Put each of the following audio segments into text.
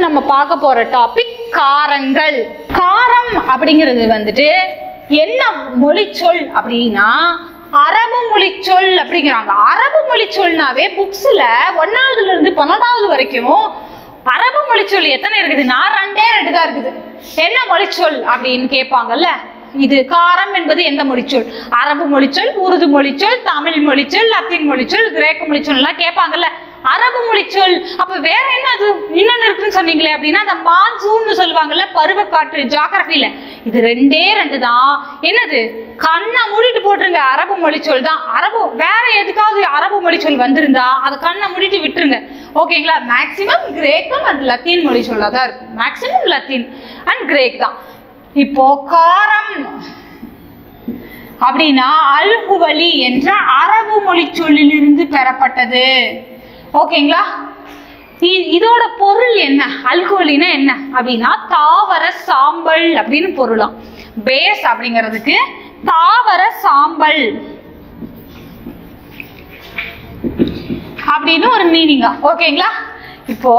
நம்ம பார்க்க போற டாபிக் காரங்கள். காரம் அப்படிங்கிறது வந்துட்டு என்ன மொழிச்சொல் அப்படின்னா அரபு மொழிச்சொல் அப்படிங்கிறாங்க. அரபு மொழிச்சொல்னாவே புக்ஸ்ல 1ஆவதுல இருந்து 12ஆவது வரைக்கும் அரபு மொழிச்சொல் எத்தனை இருக்குதுன்னா 2 தான் இருக்குது. என்ன மொழிச்சொல் அப்படின்னு கேட்பாங்கல்ல. இது காரம் என்பது எந்த மொழிச்சொல்? அரபு மொழிச்சொல், உருது மொழிச்சொல், தமிழ் மொழிச்சொல், லத்தீன் மொழிச்சொல், கிரேக்க மொழிச்சொல் எல்லாம் கேட்பாங்கல்ல. அரபு மொழிச்சொல். அப்ப வேற என்ன அது இன்னொன்னு இருக்குன்னு சொன்னீங்களே அப்படின்னா அந்த மான்சூன்னு சொல்லுவாங்கல்ல, பருவக்காற்று ஜியோகிராஃபில. இது 2 தான். என்னது? கண்ணை மூடிட்டு போட்டுருங்க, அரபு மொழிச்சொல் தான். அரபு வேற எதுக்காவது அரபு மொழிச்சொல் வந்திருந்தா அதை கண்ணை மூடிட்டு விட்டுருங்க. ஓகேங்களா? மேக்சிமம் கிரேக்கம் அண்ட் லத்தீன் மொழிச்சொல்லா தான் இருக்கும். மேக்சிமம் லத்தீன் அண்ட் கிரேக் தான். இப்போ காரம் அப்படின்னா அல்ஹுவலி என்ற அரபு மொழி சொல்லிலிருந்து பெறப்பட்டது. ஓகேங்களா? இதோட பொருள் என்ன? அல்ஹுவலினா என்ன அப்படின்னா தாவர சாம்பல் அப்படின்னு பொருளாம். பேஸ் அப்படிங்கிறதுக்கு தாவர சாம்பல் அப்படின்னு ஒரு மீனிங்கா. ஓகேங்களா? இப்போ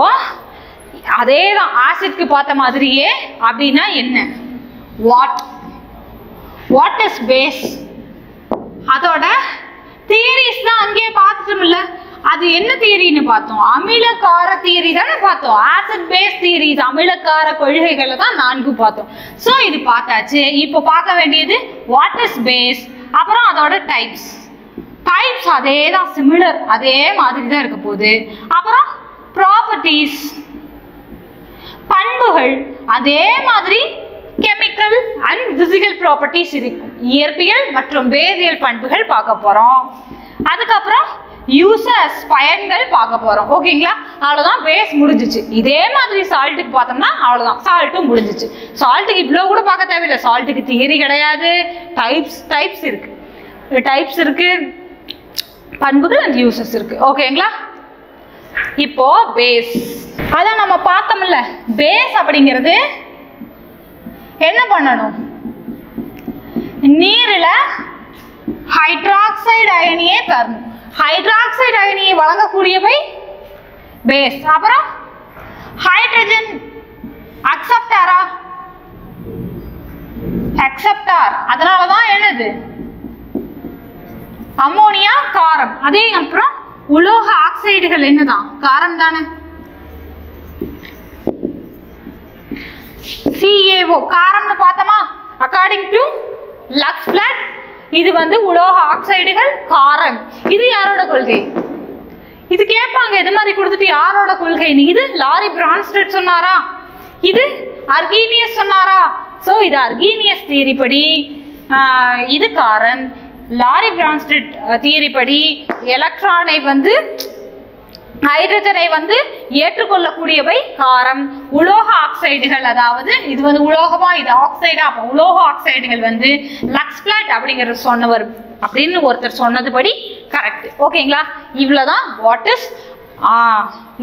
அதேதான் ஆசிட்க்கு பார்த்த மாதிரியே. அப்படின்னா என்ன? What is base? அதோட தியரிஸ் தான் அங்கேயே பார்த்துட்டோம்ல. அது என்ன தியரின்னு பார்த்தோம்? அமிலக்கார தியரி தானே பார்த்தோம். ஆசிட் பேஸ் தியரிஸ், அமிலக்கார கொள்கைகளை தான் 4 பார்த்தோம். ஸோ இது பார்த்தாச்சு. இப்போ பார்க்க வேண்டியது வாட் இஸ் பேஸ், அப்புறம் அதோட டைப்ஸ். டைப்ஸ் அதே தான், சிமிலர், அதே மாதிரி தான் இருக்க போகுது. அப்புறம் ப்ராப்பர்ட்டிஸ், பண்புகள் அதே மாதிரி. கெமிக்கல் அண்ட் பிசிக்கல் ப்ராப்பர்ட்டிஸ் இருக்கும். இயற்பியல் மற்றும் வேதியியல் பண்புகள் பார்க்க போறோம். அதுக்கப்புறம் யூசஸ், பயன்கள் பார்க்க போறோம். ஓகேங்களா? அவ்வளவுதான், பேஸ் முடிஞ்சிச்சு. இதே மாதிரி சால்ட்டுக்கு பார்த்தோம்னா அவ்வளவுதான், சால்ட்டும் முடிஞ்சிச்சு. சால்ட்டுக்கு இவ்வளவு கூட பார்க்க தேவையில்லை. சால்ட்டுக்கு தியரி கிடையாது, டைப்ஸ் இருக்கு. டைப்ஸ் இருக்கு, பண்புகள் அண்ட் யூசஸ் இருக்கு. ஓகேங்களா? இப்போ பேஸ் அதான் நம்ம பார்த்தோம்ல. பேஸ் அப்படிங்கிறது என்ன பண்ணணும்? நீரில் ஹைட்ராக்சைடு அயனியை தரணும். ஹைட்ராக்சைடு அயனியை வழங்கக்கூடியவை பேஸ். அப்புறம் ஹைட்ரஜன் அக்செப்டாரா? அக்செப்டார். அதனாலதான் என்னது? அம்மோனியா காரம். அதே அப்புறம் உலோக ஆக்சைடுகள் என்னதான்? காரம் தானே. CaO காரம்னு பார்த்தோமா? அக்கார்டிங் டு லக்ஸ்பிளாட் இது வந்து உலோக ஆக்சைடுகள் காரம். இது யாரோட கொள்கை? இது கேட்பாங்க. இது மாதிரி கொடுத்துட்டு யாரோட கொள்கை? இது லாரி பிரான்ஸ்டட் சொன்னாரா? இது அர்கீனியஸ் சொன்னாரா? சோ இது அர்கீனியஸ் தியரி படி இது காரம். லாரி பிரான்ஸ்டட் தியரி படி எலக்ட்ரானை வந்து ஹைட்ரஜனை வந்து ஏற்றுக்கொள்ளக்கூடியவை காரம். உலோக ஆக்சைடுகள், அதாவது இது வந்து உலோகமா இது ஆக்சைடா, அப்ப உலோக ஆக்சைடுகள் வந்து லக்ஸ்பிளாட் அப்படிங்கிற சொன்னவர் அப்படின்னு ஒருத்தர் சொன்னதுபடி கரெக்ட். ஓகேங்களா? இவ்வளவுதான் வாட் இஸ்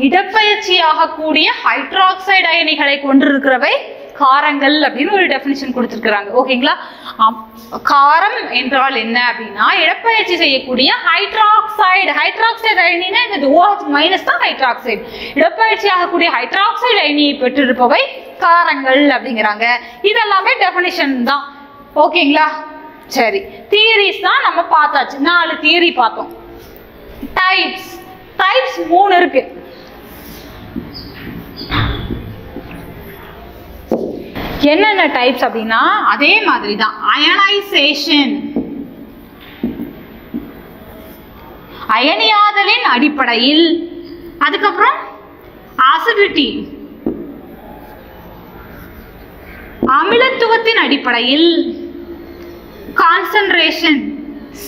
இடப்பெயர்ச்சியாக கூடிய ஹைட்ராக்சைடு அயனிகளை கொண்டிருக்கிறவை காரங்கள் அப்படின்னு ஒரு டெஃபினிஷன் கொடுத்திருக்கிறாங்க. ஓகேங்களா? காரம் என்றால் என்ன அப்படின்னா இடப்பெயர்ச்சி செய்யக்கூடிய ஹைட்ராக்சைடு. ஹைட்ராக்சைடு அயனினா இந்த OH- தான் ஹைட்ராக்சைடு. இடப்பெயர்ச்சி ஆகக்கூடிய ஹைட்ராக்சைடு அயனியை பெற்றிருப்பவை காரங்கள் அப்படிங்கிறாங்க. இதெல்லாமே டெஃபினிஷன் தான். ஓகேங்களா? சரி, தியரிஸ் தான் நம்ம பார்த்தாச்சு. 4 தியரி பார்த்தோம். டைப்ஸ் 3 இருக்கு. என்னென்ன டைப்ஸ் அப்படின்னா அதே மாதிரி தான். அயனைசேஷன், அயனியாதலின் அடிப்படையில். அதுக்கப்புறம் அசிடிட்டி, அமிலத்துவத்தின் அடிப்படையில். கான்சன்ட்ரேஷன்,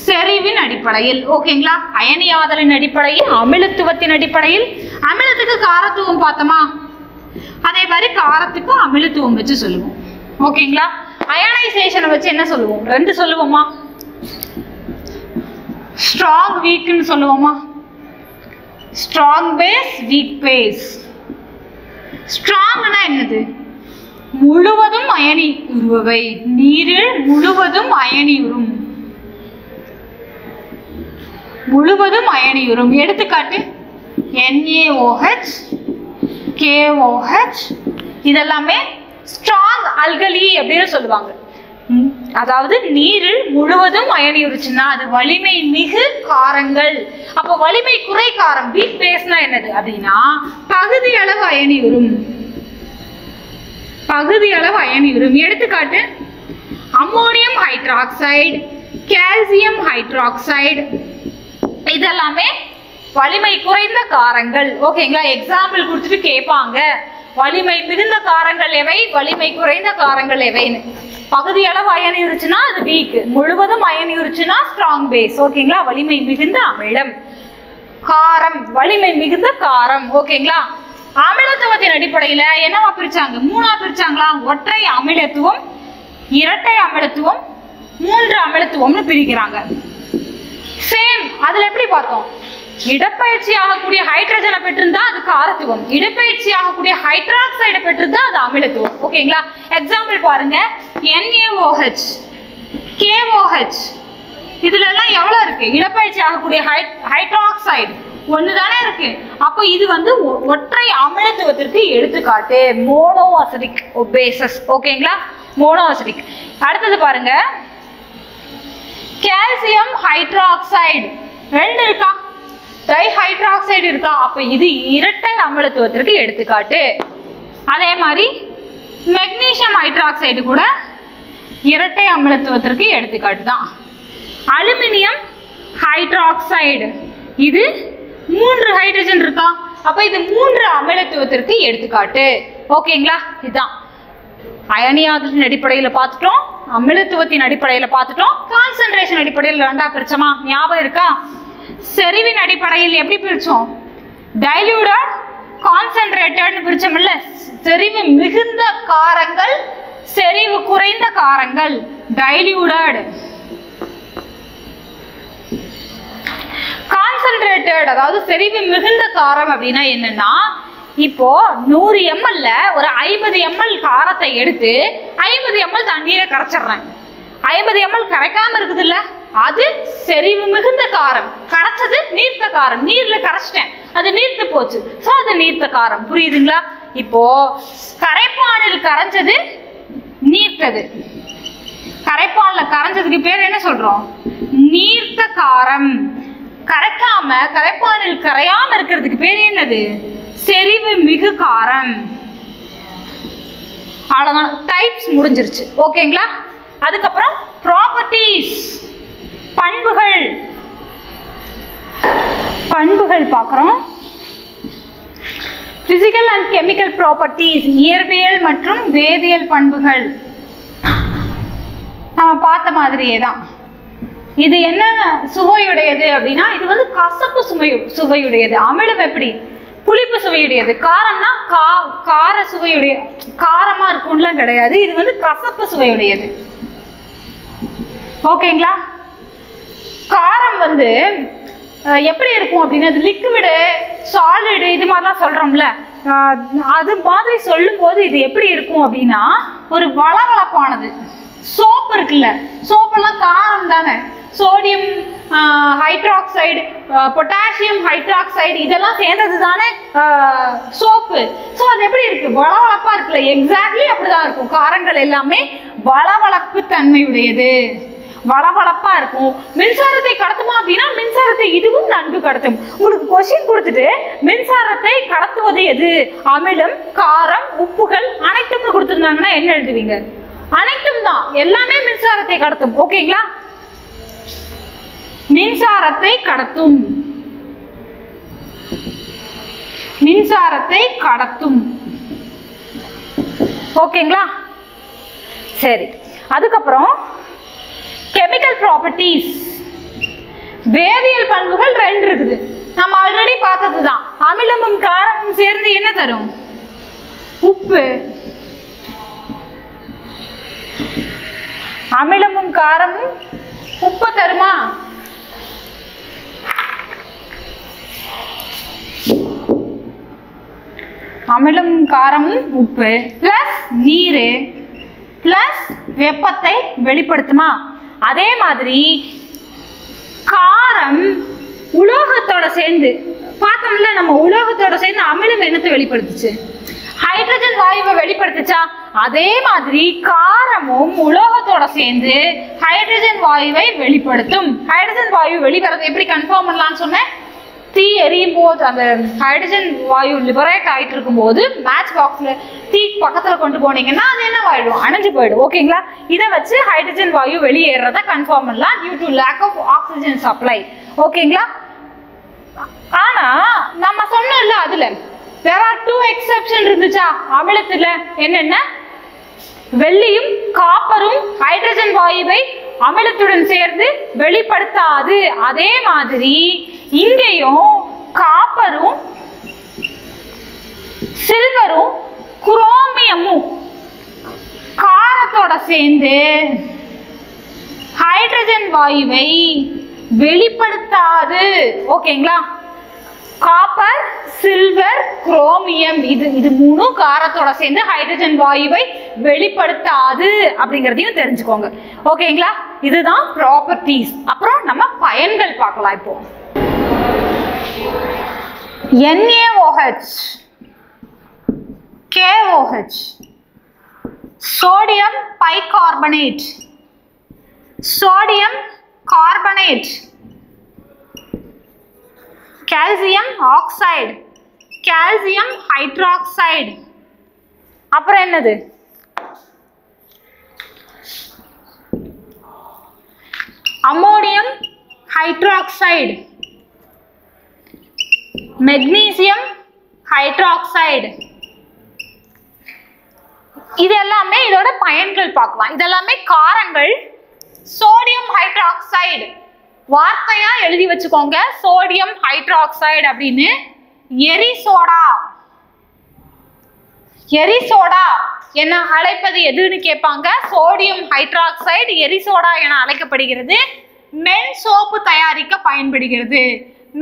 செறிவின் அடிப்படையில். ஓகேங்களா? அயனியாதலின் அடிப்படையில், அமிலத்துவத்தின் அடிப்படையில். அமிலத்துக்கு காரத்துவம் பார்த்தோமா? அதே மாதிரி காரத்துக்கும் அமிலத்துவம் வச்சு சொல்லுவோம். ஓகேங்களா? அயனைசேஷனை வச்சு என்ன சொல்லுவோம்? 2 சொல்லுவோமா? ஸ்ட்ராங் வீக்னு சொல்லுவோமா? Strong base, weak base. ஸ்ட்ராங்னா என்னது? முழுவதும் அயனி உருவவை. நீரில் முழுவதும் அயனி உறும். முழுவதும் அயனியுறும். எடுத்துக்காட்டு NaOH, KOH, இதெல்லாமே ஸ்ட்ராங் அல்கலி அப்படின்னு சொல்லுவாங்க. அதாவது நீரில் முழுவதும் அயனியுறுச்சுன்னா அது வலிமை மிகு காரங்கள். அப்போ வலிமை குறை காரம் வீக் பேஸ்னா என்னது அப்படின்னா பகுதி அளவு அயனியுறும். பகுதி அளவு அயனியுறும். எடுத்துக்காட்டு அம்மோனியம் ஹைட்ராக்சைடு, கால்சியம் ஹைட்ராக்சைடு, இதெல்லாமே வலிமை குறைந்த காரங்கள். ஓகேங்களா? எக்ஸாம்பிள் கொடுத்துட்டு கேட்பாங்க, வலிமை மிகுந்த காரங்கள் எவை, வலிமை குறைந்த காரங்கள் எவைன்னு. பகுதி அளவு அயனியுறுச்சுன்னா அது வீக், முழுவதும் அயனியுறுச்சுன்னா ஸ்ட்ராங் பேஸ். ஓகேங்களா? வலிமை மிகுந்த அமிலம். காரம் வலிமை மிகுந்த காரம். ஓகேங்களா? அமிலத்துவத்தின் அடிப்படையில என்னவா பிரிச்சாங்க? மூணா பிரிச்சாங்களா? ஒற்றை அமிலத்துவம், இரட்டை அமிலத்துவம், மூன்று அமிலத்துவம்னு பிரிக்கிறாங்க. சேம் அதுல எப்படி பார்த்தோம்? இடப்பெயர்ச்சி ஆகக்கூடிய ஹைட்ரஜனை பெற்றிருந்தா அது காரத்துவம், இடப்பெயர்ச்சி ஆகக்கூடிய ஹைட்ராக்சைடை பெற்றிருந்தா அது அமிலத்துவம். ஓகேங்களா? எக்ஸாம்பிள் பாருங்க, NaOH, KOH, இதுல எல்லாம் எவ்வளவு இருக்கு? இடப்பெயர்ச்சி ஆகக்கூடிய ஹைட்ராக்சைடு ஒண்ணுதானே இருக்கு. அப்போ இது வந்து ஒற்றை அமிலத்துவத்திற்கு எடுத்துக்காட்டு. Mono acidic bases. ஓகேங்களா? Mono acidic. அடுத்தது பாருங்க, கால்சியம் ஹைட்ராக்சைடு ரெண்டு இருக்கா, டைஹைட்ராக்சைடு இருக்கா, அப்ப இது இரட்டை அமிலத்துவத்திற்கு எடுத்துக்காட்டு. அதே மாதிரி மெக்னீசியம் ஹைட்ராக்சைடு கூட இரட்டை அமிலத்துவத்திற்கு எடுத்துக்காட்டு தான். அலுமினியம் ஹைட்ராக்சைடு இது 3 ஹைட்ரஜன் இருக்கா, அப்ப இது 3 அமிலத்துவத்திற்கு எடுத்துக்காட்டு. ஓகேங்களா? இதுதான் அயனியாதத்தின் அடிப்படையில பார்த்துட்டோம், அமிலத்துவத்தின் அடிப்படையில பார்த்துட்டோம், கான்சென்ட்ரேஷன் அடிப்படையில் ரெண்டா பிரிச்சோமா? ஞாபகம் இருக்கா? செறிவின் அடிப்படையில் எப்படி பிரிச்சோம்? டைல்யூட்டட், கான்சென்ட்ரேட்டட்னு பிரிச்சோம்ல. செறிவு மிகுந்த காரங்கள், செறிவு குறைந்த காரங்கள் டைல்யூட்டட். கான்சென்ட்ரேட்டட் அதாவது செறிவு மிகுந்த காரம் அப்படின்னா என்னன்னா, இப்போ 100 ml ஒரு 50 ml காரத்தை எடுத்து 50 ml தண்ணீரை கரைச்சிடுறேன். 50 ml கரைக்காம இருக்குது இல்ல, அது செறிவு மிகுந்த காரம். கரைச்சது நீர்த்த காரம், நீர்ல கரைச்சிட்டேன், அது நீர்த்து போச்சு, சோ அது நீர்த்த காரம். புரியுதுங்களா? இப்போ கரைப்பானில் கரைஞ்சது நீர்த்தது. கரைப்பான்ல கரைஞ்சதுக்கு பேர் என்ன சொல்றோம்? நீர்த்த காரம். கரைக்காம கரைப்பானில் கரையாம இருக்கிறதுக்கு பேர் என்னது? செறிவு மிகு காரம். அவ்வளவுதான், டைப்ஸ் முடிஞ்சிருச்சு. ஓகேங்களா? அதுக்கப்புறம் ப்ராப்பர்ட்டிஸ், பண்புகள். பண்புகள் பார்க்கிறோம். பிசிக்கல் அண்ட் கெமிக்கல் ப்ராப்பர்ட்டிஸ், இயற்பியல் மற்றும் வேதியியல் பண்புகள். நம்ம பார்த்த மாதிரியே தான். இது என்ன சுவையுடையது அப்படின்னா, இது வந்து கசப்பு சுவையுடையது. அமிலம் எப்படி? புளிப்பு சுவையுடையது. காரம்னா கார சுவையுடைய, காரமா இருக்கும்லாம் கிடையாது. இது வந்து கசப்பு சுவையுடையது. ஓகேங்களா? காரம் வந்து எப்படி இருக்கும் அப்படின்னா, லிக்விடு, சாலிடு, இது மாதிரிலாம் சொல்றோம்ல, அது மாதிரி சொல்லும் போது இது எப்படி இருக்கும் அப்படின்னா, ஒரு வளவளப்பானது. சோப்பு இருக்குல்ல, சோப்பெல்லாம் காரம் தானே. சோடியம் ஹைட்ராக்சைடு, பொட்டாசியம் ஹைட்ராக்சைடு, இதெல்லாம் சேர்ந்தது தானே சோப்பு. ஸோ அது எப்படி இருக்கு? வளவளப்பா இருக்குல்ல. எக்ஸாக்ட்லி அப்படிதான் இருக்கும். காரங்கள் எல்லாமே வளவளப்பு தன்மையுடையது, வளவளப்பா இருக்கும். மின்சாரத்தை கடத்துமா அப்படின்னா, மின்சாரத்தை இதுவும் நன்கு கடத்தும். உங்களுக்கு கொஸ்டின் கொடுத்துட்டு மின்சாரத்தை கடத்துவது எது? அமிலம், காரம், உப்புகள் அனைத்தும் கொடுத்துருந்தாங்கன்னா என்ன எழுதுவீங்க? அனைத்தும் தான், எல்லாமே மின்சாரத்தை கடத்தும். ஓகேங்களா? மின்சாரத்தை கடத்தும், மின்சாரத்தை கடத்தும். ஓகேங்களா? சரி, அதுக்கப்புறம் கெமிக்கல் ப்ராப்பர்ட்டிஸ், வேதியியல் பண்புகள் 2 இருக்குது. நம்ம ஆல்ரெடி பார்த்ததுதான். அமிலமும் காரமும் சேர்ந்து என்ன தரும்? உப்பு. அமிலமும் காரமும் உப்பு தருமா? அமிலம், காரமும் உப்பு பிளஸ் நீர் பிளஸ் வெப்பத்தை வெளிப்படுத்துமா? அதே மாதிரி காரம் சேர்ந்து பார்த்தோம்ல, நம்ம உலோகத்தோட சேர்ந்து அமிலம் என்னத்தை வெளிப்படுத்துச்சு? ஹைட்ரஜன் வாயுவை வெளிப்படுத்துச்சா? அதே மாதிரி காரமும் உலோகத்தோட சேர்ந்து ஹைட்ரஜன் வாயுவை வெளிப்படுத்தும். ஹைட்ரஜன் வாயு வெளிவரது எப்படி கன்ஃபார்ம் பண்ணலாம்னு சொன்னேன். தீ எரியும் போது அந்த ஹைட்ரஜன் வாயு லிபரேட் ஆயிட்டு இருக்கும் போது மேட்ச் பாக்ஸ்ல தீ பக்கத்துல கொண்டு போனீங்கன்னா அது என்ன ஆயிடும்? அணைஞ்சு போயிடும். ஓகேங்களா? இதை வச்சு ஹைட்ரஜன் வாயு வெளியேறத கன்ஃபார்ம் பண்ணலாம் due to lack of oxygen supply. ஓகேங்களா? ஆனா நம்ம சொன்னோம்ல, அதுல there are two exception இருந்துச்சா அமிலத்துல? என்னென்ன? வெள்ளியும் காப்பரும் ஹைட்ரஜன் வாயுவை அமிலத்துடன் சேர்ந்து வெளிப்படுத்தாது. அதே மாதிரி இங்கேயும் காப்பரும் சில்வரும் குரோமியமும் காரத்தோட சேர்ந்து ஹைட்ரஜன் வாயுவை வெளிப்படுத்தாது. ஓகேங்களா? காப்பர், சில்வர், குரோமியம் இது மூணு காரத்தோட சேர்ந்து ஹைட்ரஜன் வாயுவை வெளிப்படுத்தாது அப்படிங்கறதையும் தெரிஞ்சுக்கோங்க. ஓகேங்களா? இதுதான் ப்ராப்பர்ட்டிஸ். அப்புறம் நம்ம பயன்கள் பார்க்கலாம். இப்போ NaOH, KOH, sodium bicarbonate, sodium carbonate, calcium oxide, calcium hydroxide, அப்புறம் என்னது? Ammonium hydroxide, magnesium hydroxide. இது எல்லாமே இதோட பயன்கள் பார்க்கலாம். இதெல்லாமே காரங்கள். சோடியம் ஹைட்ராக்சைடு வார்த்தையா எழுதி வச்சுக்கோங்க. சோடியம் ஹைட்ராக்சைடு அப்படின்னு. எரிசோடா, எரிசோடா என அழைப்பது எதுன்னு கேட்பாங்க. சோடியம் ஹைட்ராக்சைடு எரிசோடா என அழைக்கப்படுகிறது. மென் சோப்பு தயாரிக்க பயன்படுகிறது.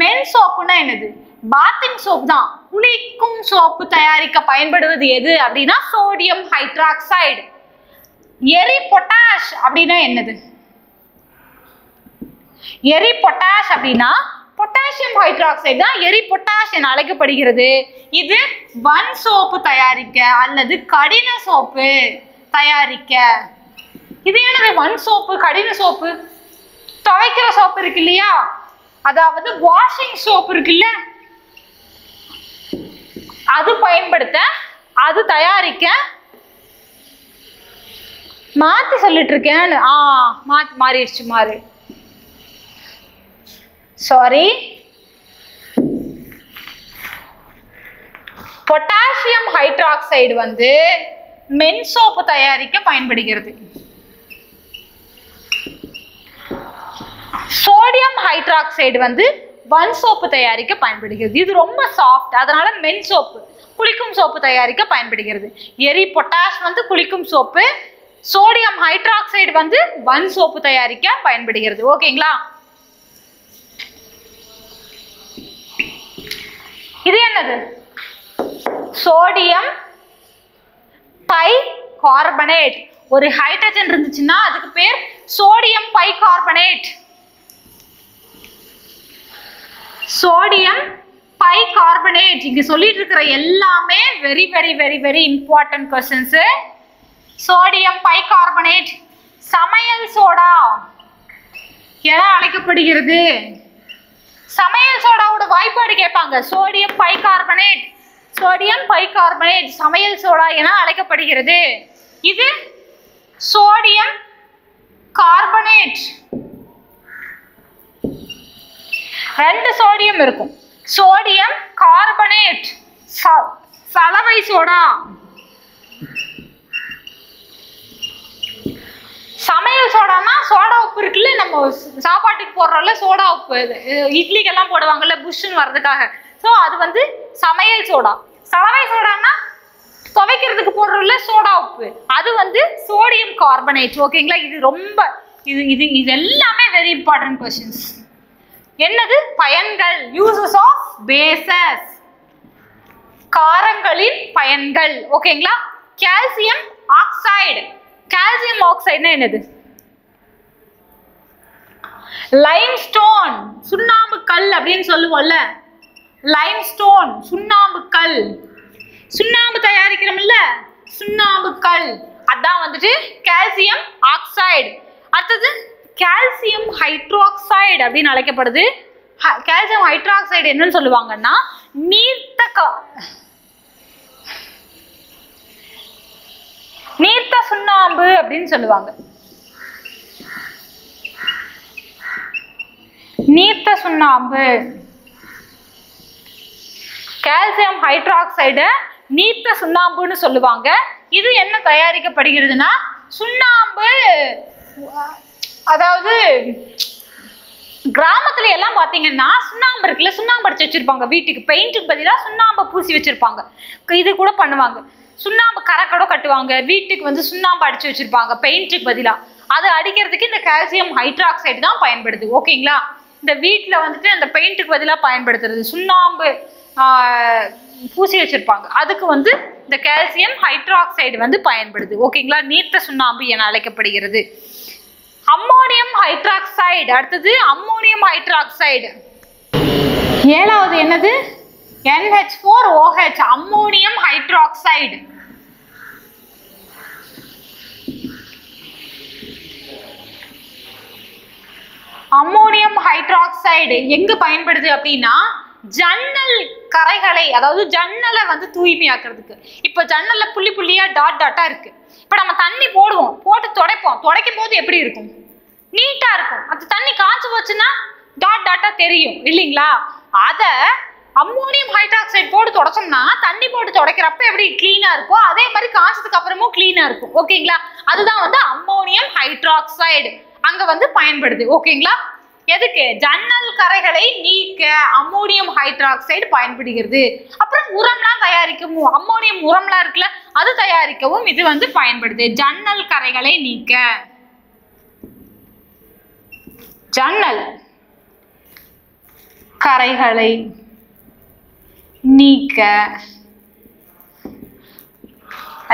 மென் சோப்புனா என்னது? பாத்திங் சோப் தான். குளிக்கும் சோப்பு தயாரிக்க பயன்படுவது எது அப்படின்னா சோடியம் ஹைட்ராக்சைடு. எரி பொட்டாஷ் அப்படின்னா என்னது? எரி பொட்டாஷ் அப்படின்னா பொட்டாசியம் ஹைட்ராக்சைடு தான் எரி பொட்டாஷ் என அழைக்கப்படுகிறது. இது வன் சோப்பு தயாரிக்க அல்லது கடின சோப்பு தயாரிக்க. இது என்னது? வன் சோப்பு, கடின சோப்பு. துவைக்கிற சோப்பு இருக்கு இல்லையா, அதாவது வாஷிங் சோப்பு இருக்குல்ல, அது பயன்படுத்த, அது தயாரிக்க. மாத்தி சொல்லிட்டு இருக்கேன். மாறிடுச்சு. மாறு, சாரி. பொட்டாசியம் ஹைட்ராக்சைடு வந்து மென் சோப்பு தயாரிக்க பயன்படுகிறது. சோடியம் ஹைட்ராக்சைடு வந்து வன் சோப்பு தயாரிக்க பயன்படுகிறது. இது ரொம்ப சாஃப்ட், அதனால மென் சோப்பு, குளிக்கும் சோப்பு தயாரிக்க பயன்படுகிறது. எரி பொட்டாஷ் வந்து குளிக்கும் சோப்பு, சோடியம் ஹைட்ராக்சைடு வந்து வன் சோப்பு தயாரிக்க பயன்படுகிறது. ஓகேங்களா? இது என்னது? Sodium bicarbonate. ஒரு ஹைட்ரஜன் இருந்துச்சுன்னா அதுக்கு பேர் sodium bicarbonate. Sodium bicarbonate. இங்க சொல்லிட்டு இருக்கிற எல்லாமே very very very very important questions. Sodium bicarbonate சமையல் சோடா என அழைக்கப்படுகிறது. சமையல் சோடாவோட வாய்ப்பாடு கேட்பாங்க. Sodium bicarbonate, sodium bicarbonate சமையல் சோடா என அழைக்கப்படுகிறது. இது சோடியம் கார்பனேட். ரெண்டு சோடியம் இருக்கும். சோடியம் கார்பனேட் சலவை சோடா. சமையல் சோடானா சோடா உப்பு இருக்குல்ல, நம்ம சாப்பாட்டுக்கு போடுறோம்ல சோடா உப்பு, இட்லிக்கெல்லாம் போடுவாங்கல்ல புஷ்ன்னு வர்றதுக்காக. ஸோ அது வந்து சமையல் சோடா. சலவை சோடானா துவைக்கிறதுக்கு போடுறோம்ல சோடா உப்பு, அது வந்து சோடியம் கார்பனேட். ஓகேங்களா? இது ரொம்ப இது எல்லாமே வெரி இம்பார்ட்டன்ட் क्वेश्चंस. என்னது? பயன்கள். யூசஸ் ஆஃப் பேசஸ், காரங்களின் பயன்கள். ஓகேங்களா? Calcium oxide. கால்சியம் ஆக்சைடுனா என்னது? லைம்ஸ்டோன் சுண்ணாம்பு கல் அப்படின்னு சொல்லுவோம்ல. லைம்ஸ்டோன் சுண்ணாம்பு கல். சுண்ணாம்பு தயாரிக்கிறோம்ல, சுண்ணாம்பு கல், அதான் வந்துட்டு கால்சியம் ஆக்சைடு. அடுத்தது கால்சியம் ஹைட்ராக்சைடு அப்படின்னு அழைக்கப்படுது. கால்சியம் ஹைட்ராக்சைடு என்னன்னு சொல்லுவாங்கன்னா நீர்த்த சுண்ணாம்பு அப்படின்னு சொல்லுவாங்க. நீர்த்த சுண்ணாம்பு, கால்சியம் ஹைட்ராக்சைடு நீர்த்த சுண்ணாம்புன்னு சொல்லுவாங்க. இது என்ன தயாரிக்கப்படுகிறதுனா சுண்ணாம்பு. அதாவது கிராமத்துல எல்லாம் பாத்தீங்கன்னா சுண்ணாம்பு இருக்குல்ல, சுண்ணாம்பு அடிச்சு வச்சிருப்பாங்க. வீட்டுக்கு பெயிண்ட்டுக்கு பதிலாக சுண்ணாம்பு பூசி வச்சிருப்பாங்க. இது கூட பண்ணுவாங்க. சுண்ணாம்பு கரக்கடோ கட்டுவாங்க, வீட்டுக்கு வந்து சுண்ணாம்பு அடிச்சு வச்சிருப்பாங்க பெயிண்ட்டுக்கு பதிலாக. அது அடிக்கிறதுக்கு இந்த கால்சியம் ஹைட்ராக்சைடு தான் பயன்படுது. ஓகேங்களா, இந்த வீட்டில் வந்துட்டு அந்த பெயிண்ட்டுக்கு பதிலாக பயன்படுத்துறது சுண்ணாம்பு பூசி வச்சிருப்பாங்க. அதுக்கு வந்து இந்த கால்சியம் ஹைட்ராக்சைடு வந்து பயன்படுது. ஓகேங்களா, நீர்த்த சுண்ணாம்பு என அழைக்கப்படுகிறது. Ammonium hydroxide. அடுத்தது அம்மோனியம் ஹைட்ராக்சைடு. ஏழாவது என்னது? NH4OH ammonium hydroxide. Ammonium hydroxide எங்க பயன்படுது அப்படின்னா ஜன்னல் கரைகளை, அதாவது ஜன்னலை வந்து தூய்மையாக்குறதுக்கு. இப்ப ஜன்னல்ல புள்ளி புள்ளியா டாட் டாட்டா இருக்கு. இப்ப நம்ம தண்ணி போடுவோம், போட்டு துடைப்போம். துடைக்கும் போது எப்படி இருக்கும்? நீட்டா இருக்கும். அது தண்ணி காய்ச்சி போச்சுன்னா டாட் டாட்டா தெரியும் இல்லைங்களா? அத அம்மோனியம் ஹைட்ராக்சைடு போட்டு தொடச்சோம்னா தண்ணி போட்டு துடைக்கிறப்ப எப்படி கிளீனா இருக்கோ அதே மாதிரி காய்ச்சதுக்கு அப்புறமும் கிளீனா இருக்கும். ஓகேங்களா, அதுதான் வந்து அம்மோனியம் ஹைட்ராக்சைடு அங்க வந்து பயன்படுது. ஓகேங்களா, எதுக்கு? ஜன்னல் கரைகளை நீக்க அம்மோனியம் ஹைட்ராக்சைடு பயன்படுகிறது. அப்புறம் உரம்லாம் தயாரிக்கவும், அம்மோனியம் உரம்லாம் இருக்குல்ல, அது தயாரிக்கவும் இது வந்து பயன்படுது. ஜன்னல் கரைகளை நீக்க, ஜன்னல் கரைகளை நீக்க,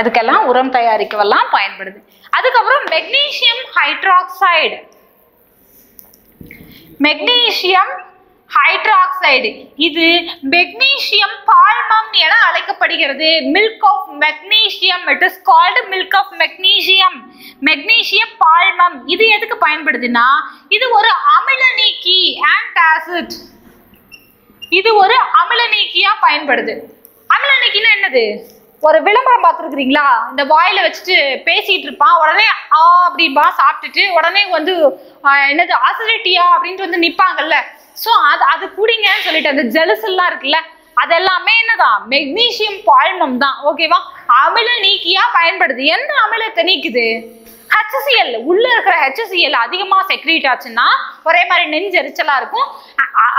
அதுக்கெல்லாம் உரம் தயாரிக்கவெல்லாம் பயன்படுது. அதுக்கப்புறம் மெக்னீசியம் ஹைட்ராக்சைடு. மெக்னீசியம் ஹைட்ராக்சைடு இது மெக்னீசியம் பால்மம் என அழைக்கப்படுகிறது. Milk of magnesium, it is called milk of magnesium. Magnesium பால்மம் இது எதுக்கு பயன்படுதுன்னா இது ஒரு அமில நீக்கி, ஆன்டாசிட். இது ஒரு அமில நீக்கியா பயன்படுது. அமில நீக்கினா என்னது? ஒரு விளம்பரம் பார்த்துருக்கிறீங்களா? இந்த வாயில வச்சுட்டு பேசிட்டு இருப்பான், உடனே அப்படின்பா சாப்பிட்டுட்டு உடனே வந்து என்னது அசிடிட்டியா அப்படின்ட்டு வந்து நிப்பாங்கல்ல. ஸோ அது குடிங்கன்னு சொல்லிட்டு அந்த ஜெலஸ் எல்லாம் இருக்குல்ல, அதெல்லாமே என்னதான்? மெக்னீசியம் பால்மம் தான். ஓகேவா, அமில நீக்கியா பயன்படுது. எந்த அமிலத்தை நீக்குது? HCl. உள்ள இருக்கிற HCl அதிகமா செக்ரீட் ஆச்சுன்னா ஒரே மாதிரி நெஞ்செரிச்சலா இருக்கும்,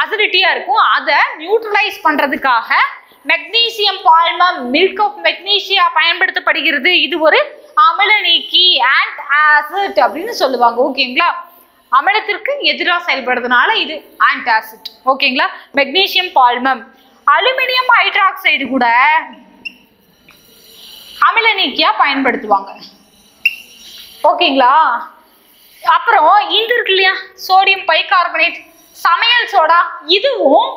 அசிடிட்டியா இருக்கும். அதை நியூட்ரலைஸ் பண்றதுக்காக மெக்னீசியம் பால்மம், மில்க் ஆஃப் மெக்னீசியா பயன்படுத்தப்படுகிறது. இது ஒரு அமில நீக்கி, ஆன்டாசிட் அப்படின்னு சொல்லுவாங்க. ஓகேங்களா, அமிலத்திற்கு எதிராக செயல்படுறதுனால இது ஆன்டாசிட். ஓகேங்களா, மெக்னீசியம் பால்மம். அலுமினியம் ஹைட்ராக்சைடு கூட அமில நீக்கியா பயன்படுத்துவாங்க. ஓகேங்களா, அப்புறம் இது இருக்கு இல்லையா, சோடியம் பைகார்பனேட், சமையல் சோடா, இதுவும்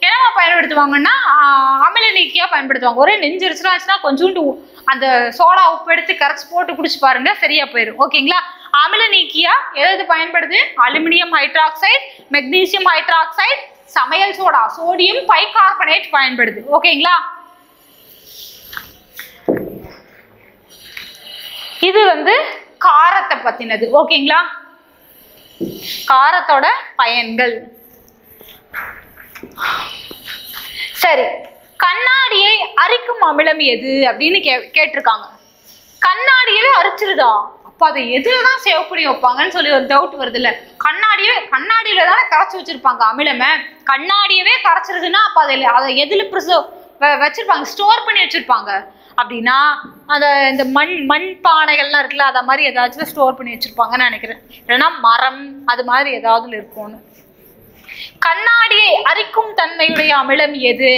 என்னவா பயன்படுத்துவாங்கன்னா அமில நீக்கியா பயன்படுத்துவாங்க. ஒரே நெஞ்சரிச்சுனா கொஞ்சோண்டு அந்த சோடா உப்பு எடுத்து கரைச்சி போட்டு குடிச்சு பாருங்க, சரியா போயிடும். ஓகேங்களா, அமில நீக்கியா எது பயன்படுது? அலுமினியம் ஹைட்ராக்சைடு, மெக்னீசியம் ஹைட்ராக்சைடு, சமையல் சோடா, சோடியம் பைகார்பனேட் பயன்படுது. ஓகேங்களா, இது வந்து காரத்தை பத்தினது. ஓகேங்களா, காரத்தோட பயன்கள். சரி, கண்ணாடியை அரிக்கும் அமிலம் எது அப்படின்னு கேட்டிருக்காங்க. கண்ணாடியவே அரிச்சிருதா? அப்ப அதை எதுலதான் சேவ் பண்ணி வைப்பாங்கன்னு சொல்லி ஒரு டவுட் வருது இல்ல. கண்ணாடியில தானே கரைச்சி வச்சிருப்பாங்க அமிலமே. கண்ணாடியவே கரைச்சிருதுன்னா அப்ப அதை எதுல வச்சிருப்பாங்க? ஸ்டோர் பண்ணி வச்சிருப்பாங்க. அப்படின்னா அந்த இந்த மண் பானைகள்லாம் இருக்குல்ல, அதை மாதிரி ஏதாச்சும் ஸ்டோர் பண்ணி வச்சிருப்பாங்கன்னு நினைக்கிறேன். இல்லைன்னா மரம் அது மாதிரி ஏதாவது இருக்கும்னு. கண்ணாடியை அரிக்கும் தன்மையுடைய அமிலம் எது?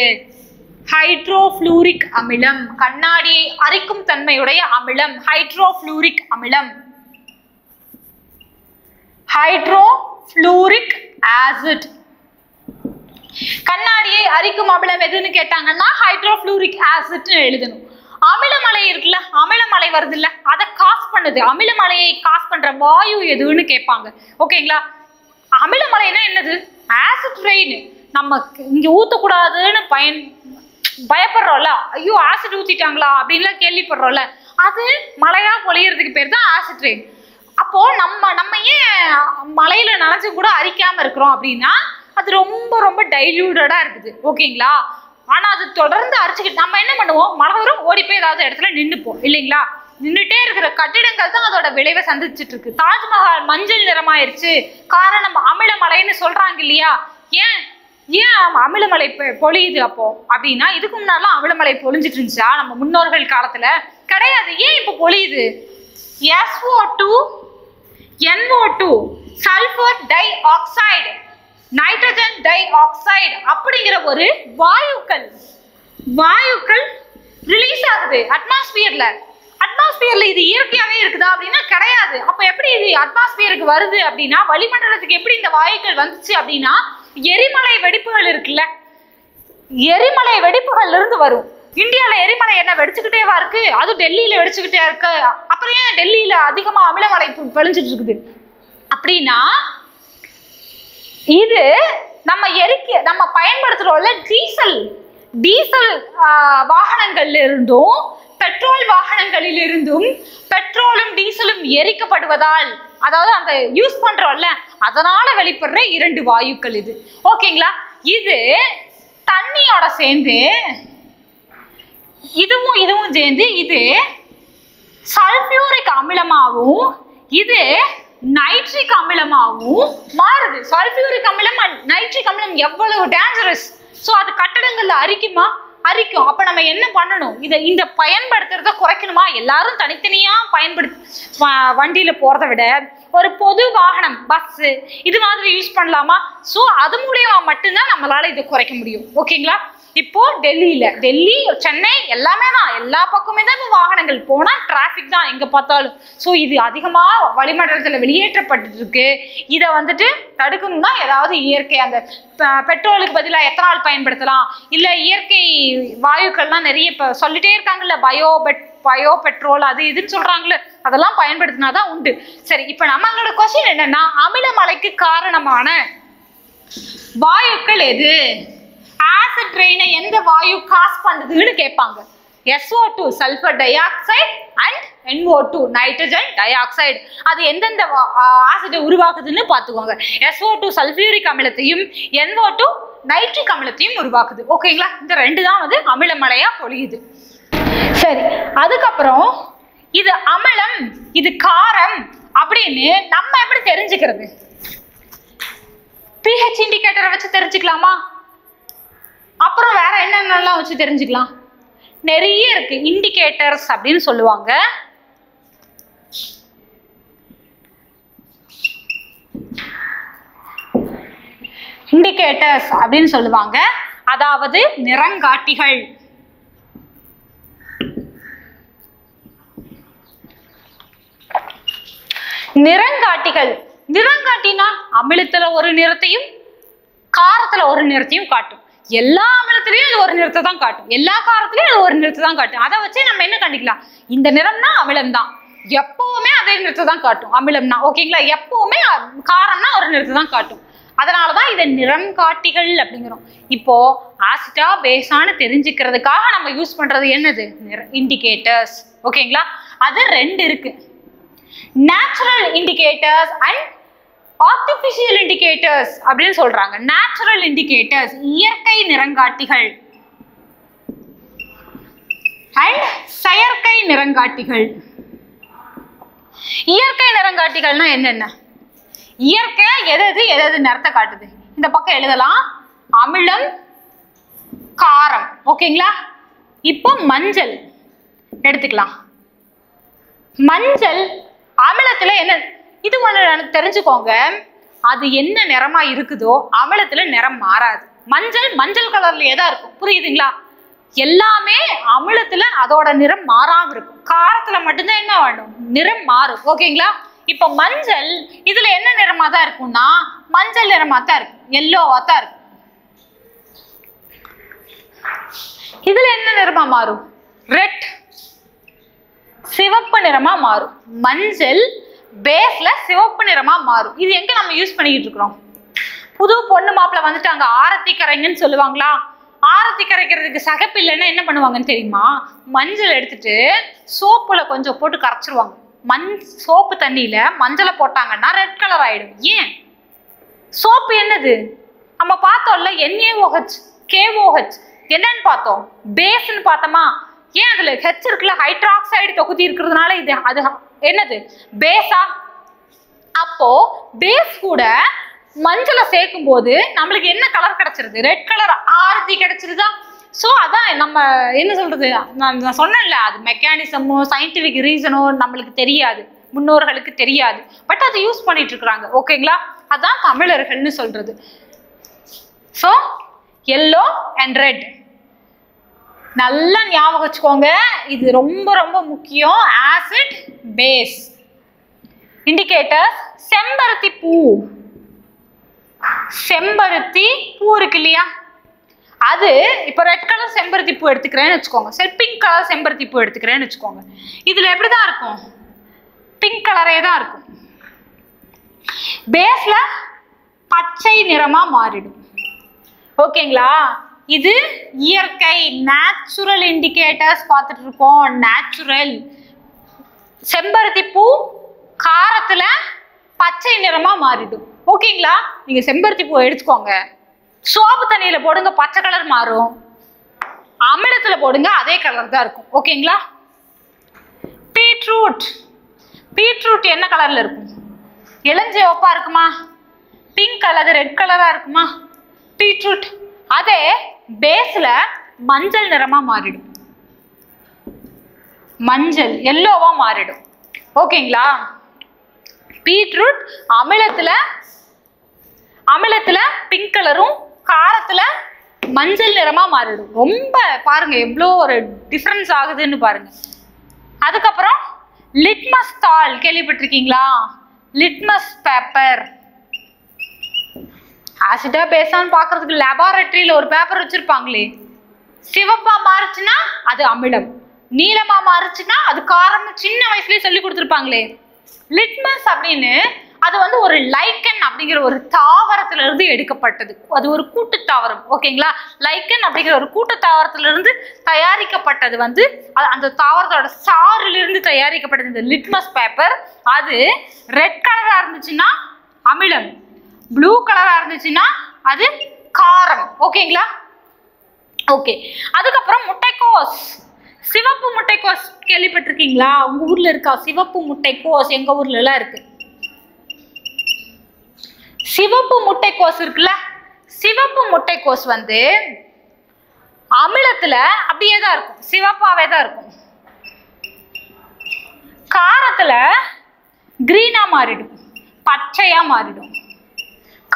ஹைட்ரோஃப்ளூரிக் அமிலம். கண்ணாடியை அரிக்கும் தன்மையுடைய அமிலம் ஹைட்ரோஃப்ளூரிக் அமிலம். Hydrofluoric hydrofluoric acid. கண்ணாடியை அரிக்கும் அமிலம் எதுன்னு கேட்டாங்கன்னா ஹைட்ரோஃப்ளூரிக் ஆசிட் எழுதணும். அமிலமலை இருக்குல்ல, அமிலமலை வருது இல்ல, அதை காஸ் பண்ணுது. அமிலமலையை காஸ் பண்ற வாயு எதுன்னு கேட்பாங்க. ஓகேங்களா? அமிலமலைன்னா என்னது? Acid rain. நம்ம இங்க ஊத்தக்கூடாதுன்னு பயப்படுறோம்ல, ஐயோ ஆசிட் ஊத்திட்டாங்களா அப்படின்லாம் கேள்விப்படுறோம்ல, அது மழையா பொழியறதுக்கு பேர் தான் ஆசிட் ரெயின். அப்போ நம்ம ஏன் மலையில நனைஞ்சு கூட அரிக்காம இருக்கிறோம் அப்படின்னா அது ரொம்ப ரொம்ப டைல்யூட்டடா இருக்குது. ஓகேங்களா? ஆனா அது தொடர்ந்து அரிச்சுக்கிட்டு நம்ம என்ன பண்ணுவோம், மழை வரும் ஓடி போய் ஏதாவது இடத்துல நின்றுப்போம் இல்லைங்களா? நின்றுட்டே இருக்கிற கட்டிடங்கள் தான் அதோட விளைவை சந்திச்சுட்டு இருக்கு. தாஜ்மஹால் மஞ்சள் நிறமாயிருச்சு, காரணம் அமிலமலைன்னு சொல்றாங்க இல்லையா? ஏன் அமிலமலை பொழியுது அப்போ அப்படின்னா, இதுக்கு முன்னாடிலாம் அமிலமலை பொழிஞ்சிட்டு இருந்துச்சா நம்ம முன்னோர்கள் காலத்துல? கிடையாது. ஏன் இப்ப பொழியுது? SO2 NO2 sulphur di oxide, nitrogen di oxide அப்படிங்கிற ஒரு வாயுக்கள் ரிலீஸ் ஆகுது அட்மாஸ்பியர்ல. அட்மாஸ்பியர்ல இது இயற்கையாவே இருக்குதா அப்படின்னா கிடையாது. அப்ப எப்படி இது அட்மாஸ்பியருக்கு வருது அப்படின்னா, வளிமண்டலத்துக்கு எப்படி இந்த வாயுக்கள் வந்துச்சு அப்படின்னா, எரிமலை வெடிப்புகள் இருக்குல்ல, எரிமலை வெடிப்புகள்ல இருந்து வரும். இந்தியால எரிமலை என்ன வெடிச்சுக்கிட்டேவா இருக்கு? அது டெல்லியில வெடிச்சுக்கிட்டே இருக்கு. அப்புறம் ஏன் டெல்லியில அதிகமா அமிலமலை பொழிஞ்சிட்டு இருக்குது அப்படின்னா, இது நம்ம பயன்படுத்துறோம்ல டீசல் வாகனங்கள்ல இருந்தும் பெட்ரோல் வாகனங்களில் இருந்தும் பெட்ரோலும் டீசலும் எரிக்கப்படுவதால், அதாவது அந்த யூஸ் பண்றோம்ல, அதனால வெளிப்படுற 2 வாயுக்கள் இது. ஓகேங்களா? இது தண்ணியோட சேர்ந்து இதுவும் சேர்ந்து இது சல்பியூரிக் அமிலமாகவும் இது நைட்ரிக் அமிலமாகவும் மாறுது. சல்பியூரிக் அமிலம் நைட்ரிக் அமிலம் எவ்வளவு டேஞ்சரஸ். ஸோ அது கட்டடங்கள்ல அரிக்குமா? அரிக்கும். அப்ப நம்ம என்ன பண்ணணும்? இந்த பயன்படுத்துறத குறைக்கணுமா? எல்லாரும் தனித்தனியா வண்டியில போறதை விட ஒரு பொது வாகனம், பஸ் இது மாதிரி யூஸ் பண்ணலாமா? ஸோ அது மூலியமா மட்டும்தான் நம்மளால இதை குறைக்க முடியும். ஓகேங்களா? இப்போ டெல்லி சென்னை எல்லாமே தான், எல்லா பக்கமே தான் வாகனங்கள் போனா டிராபிக் தான் எங்க பார்த்தாலும். ஸோ இது அதிகமா வளிமண்டலத்துல வெளியேற்றப்பட்டு இருக்கு. இதை வந்துட்டு தடுக்கணும்னா ஏதாவது இயற்கை, அந்த பெட்ரோலுக்கு பதிலாக எத்தனால் பயன்படுத்தலாம், இல்ல இயற்கை வாயுக்கள்லாம் நிறைய இப்ப சொல்லிட்டே இருக்காங்கல்ல, பயோ பெட்ரோல் அது இதுன்னு சொல்றாங்கல்ல, அதெல்லாம் பயன்படுத்தினாதான் உண்டு. சரி, இப்ப நம்மளோட கொஸ்டின் என்னன்னா, அமிலமலைக்கு காரணமான வாயுக்கள் எது? ஆசிட் ரெயினை எந்த வாயு காஸ் பண்ணுதுன்னு கேட்பாங்க. SO2 sulphur di oxide and NO2 nitrogen di oxide. அது எந்தெந்த ஆசிட்டை உருவாக்குதுன்னு பார்த்துக்கோங்க. SO2 சல்பியூரிக் அமிலத்தையும் NO2 நைட்ரிக் அமிலத்தையும் உருவாக்குது. ஓகேங்களா? இந்த 2 தான் வந்து அமிலமலையா பொழியுது. சரி, அதுக்கப்புறம் இது அமிலம் இது காரம் அப்படின்னு நம்ம எப்படி தெரிஞ்சுக்கிறது? pH இண்டிகேட்டரை வச்சு தெரிஞ்சுக்கலாமா? அப்புறம் வேற என்னென்னலாம் வச்சு தெரிஞ்சுக்கலாம்? நிறைய இருக்கு. இண்டிகேட்டர்ஸ் அப்படின்னு சொல்லுவாங்க. இண்டிகேட்டர்ஸ் அப்படின்னு சொல்லுவாங்க, அதாவது நிறங்காட்டிகள். நிறங்காட்டினா அமிலத்துல ஒரு நிறத்தையும் காரத்துல ஒரு நிறத்தையும் காட்டும். எல்லா அமிலத்திலையும் அது ஒரு நிறத்தை தான் காட்டும், எல்லா காரத்திலையும் அது ஒரு நிறத்தை தான் காட்டும். அதை வச்சு நம்ம என்ன கண்டிக்கலாம்? இந்த நிறம்னா அமிலம் தான், எப்பவுமே அதே நிறத்தை தான் காட்டும் அமிலம்னா. ஓகேங்களா? எப்பவுமே காரம்னா ஒரு நிறத்தை தான் காட்டும். அதனாலதான் இதை நிறங்காட்டிகள் அப்படிங்கிறோம். இப்போ ஆசிட்டா பேஸானு தெரிஞ்சுக்கிறதுக்காக நம்ம யூஸ் பண்றது என்னது? இண்டிகேட்டர்ஸ். ஓகேங்களா? அது 2 இருக்கு, natural indicators and artificial indicators அப்படின்னு சொல்றாங்க. நேச்சுரல் இண்டிகேட்டர்ஸ் இயற்கை நிறங்காட்டிகள் அண்ட் செயற்கை நிறங்காட்டிகள். இயற்கை நிறங்காட்டிகள்னா என்னென்ன? இயற்கையா எது நிறத்தை காட்டுது? இந்த பக்கம் எழுதலாம், அமிலம் காரம். ஓகேங்களா? இப்போ மஞ்சள் எடுத்துக்கலாம். மஞ்சள் அமிலத்துல என்ன, இது ஒண்ணு தெரிஞ்சுக்கோங்க, அது என்ன நிறமா இருக்குதோ அமிலத்துல நிறம் மாறாது. மஞ்சள் கலர்லயே தான் இருக்கும். புரியுதுங்களா? எல்லாமே அமிலத்துல அதோட நிறம் மாறாம இருக்கும். காரத்துல மட்டும்தான் என்ன வேணும்? நிறம் மாறும். ஓகேங்களா? இப்ப மஞ்சள் இதுல என்ன நிறமா தான் இருக்கும்னா மஞ்சள் நிறமா தான் இருக்கும், எல்லோவா தான் இருக்கும். இதுல என்ன நிறமா மாறும்? ரெட், சிவப்பு நிறமா மாறும். மஞ்சள் பேஸ்ல சிவப்பு நிறமா மாறும். இது எங்க நம்ம யூஸ் பண்ணிக்கிட்டு இருக்கிறோம்? புது பொண்ணு மாப்பிள்ள வந்துட்டாங்க, ஆரத்தி கரைங்கன்னு சொல்லுவாங்களா? ஆரத்தி கரைக்கிறதுக்கு சகப்பு இல்லைன்னா என்ன பண்ணுவாங்கன்னு தெரியுமா? மஞ்சள் எடுத்துட்டு சோப்புல கொஞ்சம் போட்டு கரைச்சிருவாங்க. சோப்பு தண்ணியில மஞ்சளை போட்டாங்கன்னா ரெட் கலர் ஆயிடும். ஏன்? சோப்பு என்னது? நம்ம பார்த்தோம்ல, NaOH, KOH. என்னன்னு பார்த்தோம்? பேஸ்ன்னு பார்த்தோமா? ஏன் அதுல ஹெச் இருக்குல்ல, ஹைட்ராக்சைடு தொகுதி இருக்கிறதுனால இது அது என்னது? பேஸா? அப்போ பேஸ் கூட மஞ்சளை சேர்க்கும் போது நம்மளுக்கு என்ன கலர் கிடைச்சிருது? ரெட் கலர் ஆரத்தி கிடைச்சிருதா? ஸோ அதான் நம்ம என்ன சொல்றது, நான் சொன்னேன்ல, அது மெக்கானிசமோ சயின்டிபிக் ரீசனோ நம்மளுக்கு தெரியாது, முன்னோர்களுக்கு தெரியாது. பட் அதை யூஸ் பண்ணிட்டு இருக்கிறாங்க. ஓகேங்களா? அதான் தமிழர்கள்னு சொல்றது. ஸோ எல்லோ அண்ட் ரெட் நல்லா ஞாபகம் வச்சுக்கோங்க. இது ரொம்ப ரொம்ப முக்கியம். Acid, base. இண்டிகேட்டர்ஸ் செம்பருத்தி பூ. செம்பருத்தி பூ இருக்கு இல்லையா, அது இப்போ ரெட் கலர் செம்பருத்தி பூ எடுத்துக்கிறேன்னு வச்சுக்கோங்க, சரி பிங்க் கலர் செம்பருத்தி பூ எடுத்துக்கிறேன்னு வச்சுக்கோங்க. இதுல எப்படிதான் இருக்கும்? பிங்க் கலரே தான் இருக்கும். பேஸ்ல பச்சை நிறமா மாறிடும். ஓகேங்களா? இது இயற்கை, நேச்சுரல் இண்டிகேட்டர்ஸ் பார்த்துட்டு இருக்கோம். நேச்சுரல். செம்பருத்தி பூ காரத்துல பச்சை நிறமா மாறிடும். ஓகேங்களா? நீங்க செம்பருத்தி பூ எடுத்துக்கோங்க, சோப்பு தண்ணியில போடுங்க, பச்சை கலர் மாறும். அமிலத்துல போடுங்க, அதே கலர் தான் இருக்கும். ஓகேங்களா? பீட்ரூட். பீட்ரூட் என்ன கலர்ல இருக்கும்? இளஞ்சிவப்பா இருக்குமா? பிங்க் அல்லது ரெட் கலரா இருக்குமா? பீட்ரூட் அதே பேஸ்ல மஞ்சள் நிறமா மாறிடும். மஞ்சள் எல்லோவா மாறிடும். ஓகேங்களா? பீட்ரூட் அமிலத்துல பிங்க் கலரும் காரத்துல மஞ்சள் நிறமா மாறிடும். ரொம்ப பாருங்க எவ்வளோ ஒரு டிஃபரன்ஸ் ஆகுதுன்னு பாருங்க. அதுக்கப்புறம் லிட்மஸ் தாள் கேள்விப்பட்டிருக்கீங்களா? Litmus paper. ஆசிடா பேசான்னு பாக்குறதுக்கு லேபார்டரியில ஒரு பேப்பர் வச்சிருப்பாங்களே, சிவப்பா மாறுச்சுன்னா அது அமிலம், நீலமா மாறுச்சுன்னா அது காரம். சின்ன வயசுலயே சொல்லி கொடுத்துருப்பாங்களே. லிட்மஸ் அப்படின்னு அது வந்து ஒரு லைக்கன் அப்படிங்கிற ஒரு தாவரத்துல இருந்து எடுக்கப்பட்டது. அது ஒரு கூட்டு தாவரம். ஓகேங்களா? லைக்கன் அப்படிங்கிற ஒரு கூட்டு தாவரத்துல இருந்து தயாரிக்கப்பட்டது. வந்து அந்த தாவரத்தோட சாறிலிருந்து தயாரிக்கப்பட்டது இந்த லிட்மஸ் பேப்பர். அது ரெட் கலரா இருந்துச்சுன்னா அமிலம், ப்ளூ கலரா இருந்துச்சுன்னா அது காரம். ஓகேங்களா? ஓகே. அதுக்கப்புறம் முட்டைக்கோஸ். சிவப்பு முட்டைக்கோஸ் கேள்விப்பட்டிருக்கீங்களா? உங்க ஊர்ல இருக்கா சிவப்பு முட்டைக்கோஸ்? எங்க ஊர்ல எல்லாம் இருக்கு. சிவப்பு முட்டைக்கோஸ் இருக்குல்ல, சிவப்பு முட்டைக்கோஸ் வந்து அமிலத்துல அப்படியே தான் இருக்கும், சிவப்பாவே தான் இருக்கும். காரத்துல கிரீனா மாறிடும், பச்சையா மாறிடும்.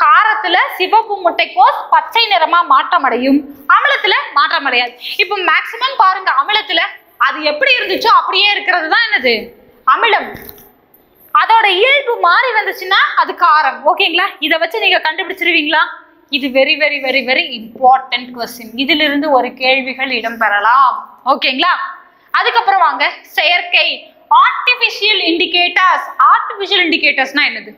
காரத்துல சிவப்பு முட்டைக்கோஸ் பச்சை நிறமா மாற்றம் அடையும், அமிலத்துல மாற்றம் அடையாது. இப்போ மேக்சிமம் பாருங்க, அமிலத்துல அது எப்படி இருந்துச்சோ அப்படியே இருக்கிறது தான் என்னது? அமிலம். அதோட இயல்பு மாறி வந்துச்சுன்னா அது காரம். ஓகேங்களா? இதை வச்சு நீங்க கண்டுபிடிச்சிருவீங்களா? இது very very very very important question. இதிலிருந்து ஒரு கேள்விகள் இடம்பெறலாம். ஓகேங்களா? அதுக்கப்புறம் வாங்க செயற்கை, ஆர்டிபிஷியல் இண்டிகேட்டர்ஸ். ஆர்டிபிஷியல் இண்டிகேட்டர்ஸ்னா என்னது?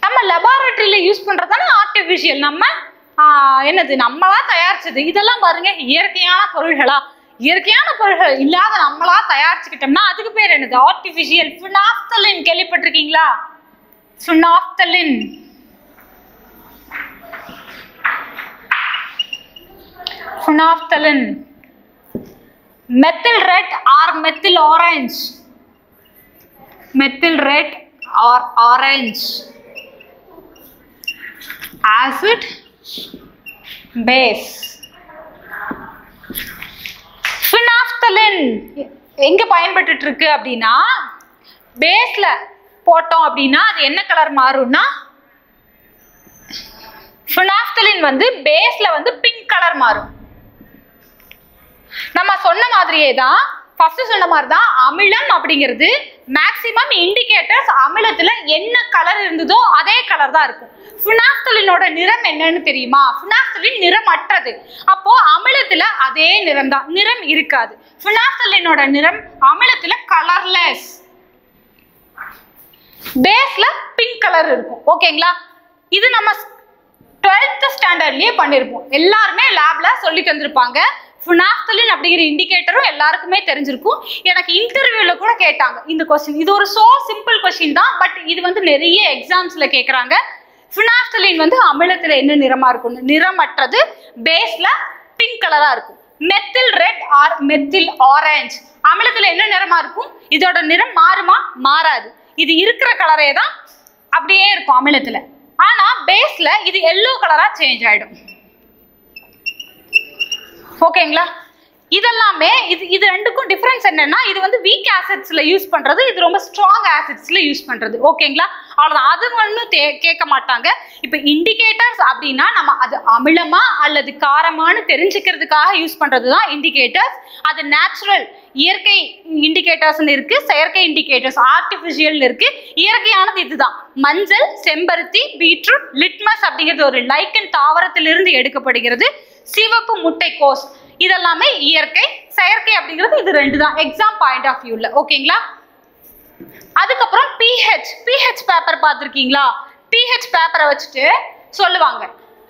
நம்ம லெபார்டரியில யூஸ் பண்றதான ஆர்டிபிஷியல். நம்ம என்னது? நம்மளா தயாரிச்சது. இதெல்லாம் பாருங்க இயற்கையான பொருள்களா? இயற்கையான பொருள்கள் இல்லாத நம்மளா தயாரிச்சுக்கிட்டோம்னா அதுக்கு பேர் என்னது? ஆர்டிபிஷியல். ஃபினாப்தலின் கேள்விப்பட்டிருக்கீங்களா? Phenolphthalein. Phenolphthalein. Methyl red or methyl orange. Methyl red or orange. Acid, base. Phenolphthalein எங்க பயன்பட்டு இருக்கு அப்படின்னா, பேஸ்ல போட்டோம் அப்படின்னா அது என்ன கலர் மாறும்னா, ஃபினாப்தலின் வந்து பேஸ்ல வந்து பிங்க் கலர் மாறும். நம்ம சொன்ன மாதிரியே தான், ஃபர்ஸ்ட் சொன்ன மாதிரி தான், அமிலம் அப்படிங்கிறது மேக்ஸிமம் இண்டிகேட்டர்ஸ் அமிலத்துல என்ன கலர் இருந்ததோ அதே கலர் தான் இருக்கும். ஃபினாப்தலினோட நிறம் என்னன்னு தெரியுமா? ஃபினாப்தலின் நிறமற்றது. அப்போ அமிலத்துல அதே நிறம் தான், நிறம் இருக்காது. ஃபினாப்தலினோட நிறம் அமிலத்துல கலர்லெஸ். பேஸ்ல பிங்க் கலர் இருக்கும். ஓகேங்களா? இது நம்ம 12th ஸ்டாண்டர்ட்லயே பண்ணிருப்போம். எல்லாருமே லேப்ல சொல்லி தந்திருப்பாங்க. ஃபினாப்தலின் அப்படிங்கிற இண்டிகேட்டரும் எல்லாருக்குமே தெரிஞ்சிருக்கும். எனக்கு இன்டர்வியூல கூட கேட்டாங்க இந்த கொஸ்டின். இது ஒரு சோ சிம்பிள் கொஸ்டின் தான், பட் இது வந்து நிறைய எக்ஸாம்ஸ்ல கேக்குறாங்க. ஃபினாப்தலின் வந்து அமிலத்துல என்ன நிறமா இருக்கும்? நிறமற்றது, பேஸ்ல பிங்க் கலரா இருக்கும். Methyl red or methyl orange, அமிலத்துல என்ன நிறமா இருக்கும்? இதோட நிறம் மாறுமா? மாறாது. இது இருக்கிற கலரே தான் அப்படியே இருக்கும் அமிலத்துல. ஆனா பேஸ்ல இது எல்லோ கலரா சேஞ்ச் ஆயிடும். ஓகேங்களா? இதெல்லாமே இது ரெண்டுக்கும் டிஃபரன்ஸ் என்னன்னா, இது வந்து வீக் ஆசிட்ஸ்ல யூஸ் பண்றது, இது ரொம்ப ஸ்ட்ராங் ஆசிட்ஸ்ல யூஸ் பண்றது. ஓகேங்களா? அவ்வளவுதான். அது ஒன்றும் கேட்க மாட்டாங்க. இப்ப இண்டிகேட்டர்ஸ் அப்படின்னா நம்ம அது அமிலமா அல்லது காரமானு தெரிஞ்சுக்கிறதுக்காக யூஸ் பண்றதுதான் இண்டிகேட்டர்ஸ். அது நேச்சுரல் இயற்கை இண்டிகேட்டர்ஸ் இருக்கு, செயற்கை இண்டிகேட்டர்ஸ் ஆர்டிபிஷியல் இருக்கு. இயற்கையானது இதுதான். மஞ்சள், செம்பருத்தி, பீட்ரூட், லிட்மஸ் அப்படிங்கிறது ஒரு லைக்கன் தாவரத்திலிருந்து எடுக்கப்படுகிறது. சிவப்பு முட்டைக்கோஸ் இதெல்லாமே இயற்கை. செயற்கை அப்படிங்கிறது இது ரெண்டு தான் எக்ஸாம் பாயிண்ட் ஆஃப் வியூல. ஓகேங்களா? அதுக்கப்புறம் பிஹெச் பேப்பர் பார்த்துருக்கீங்களா? பிஹெச் பேப்பரை வச்சுட்டு சொல்லுவாங்க.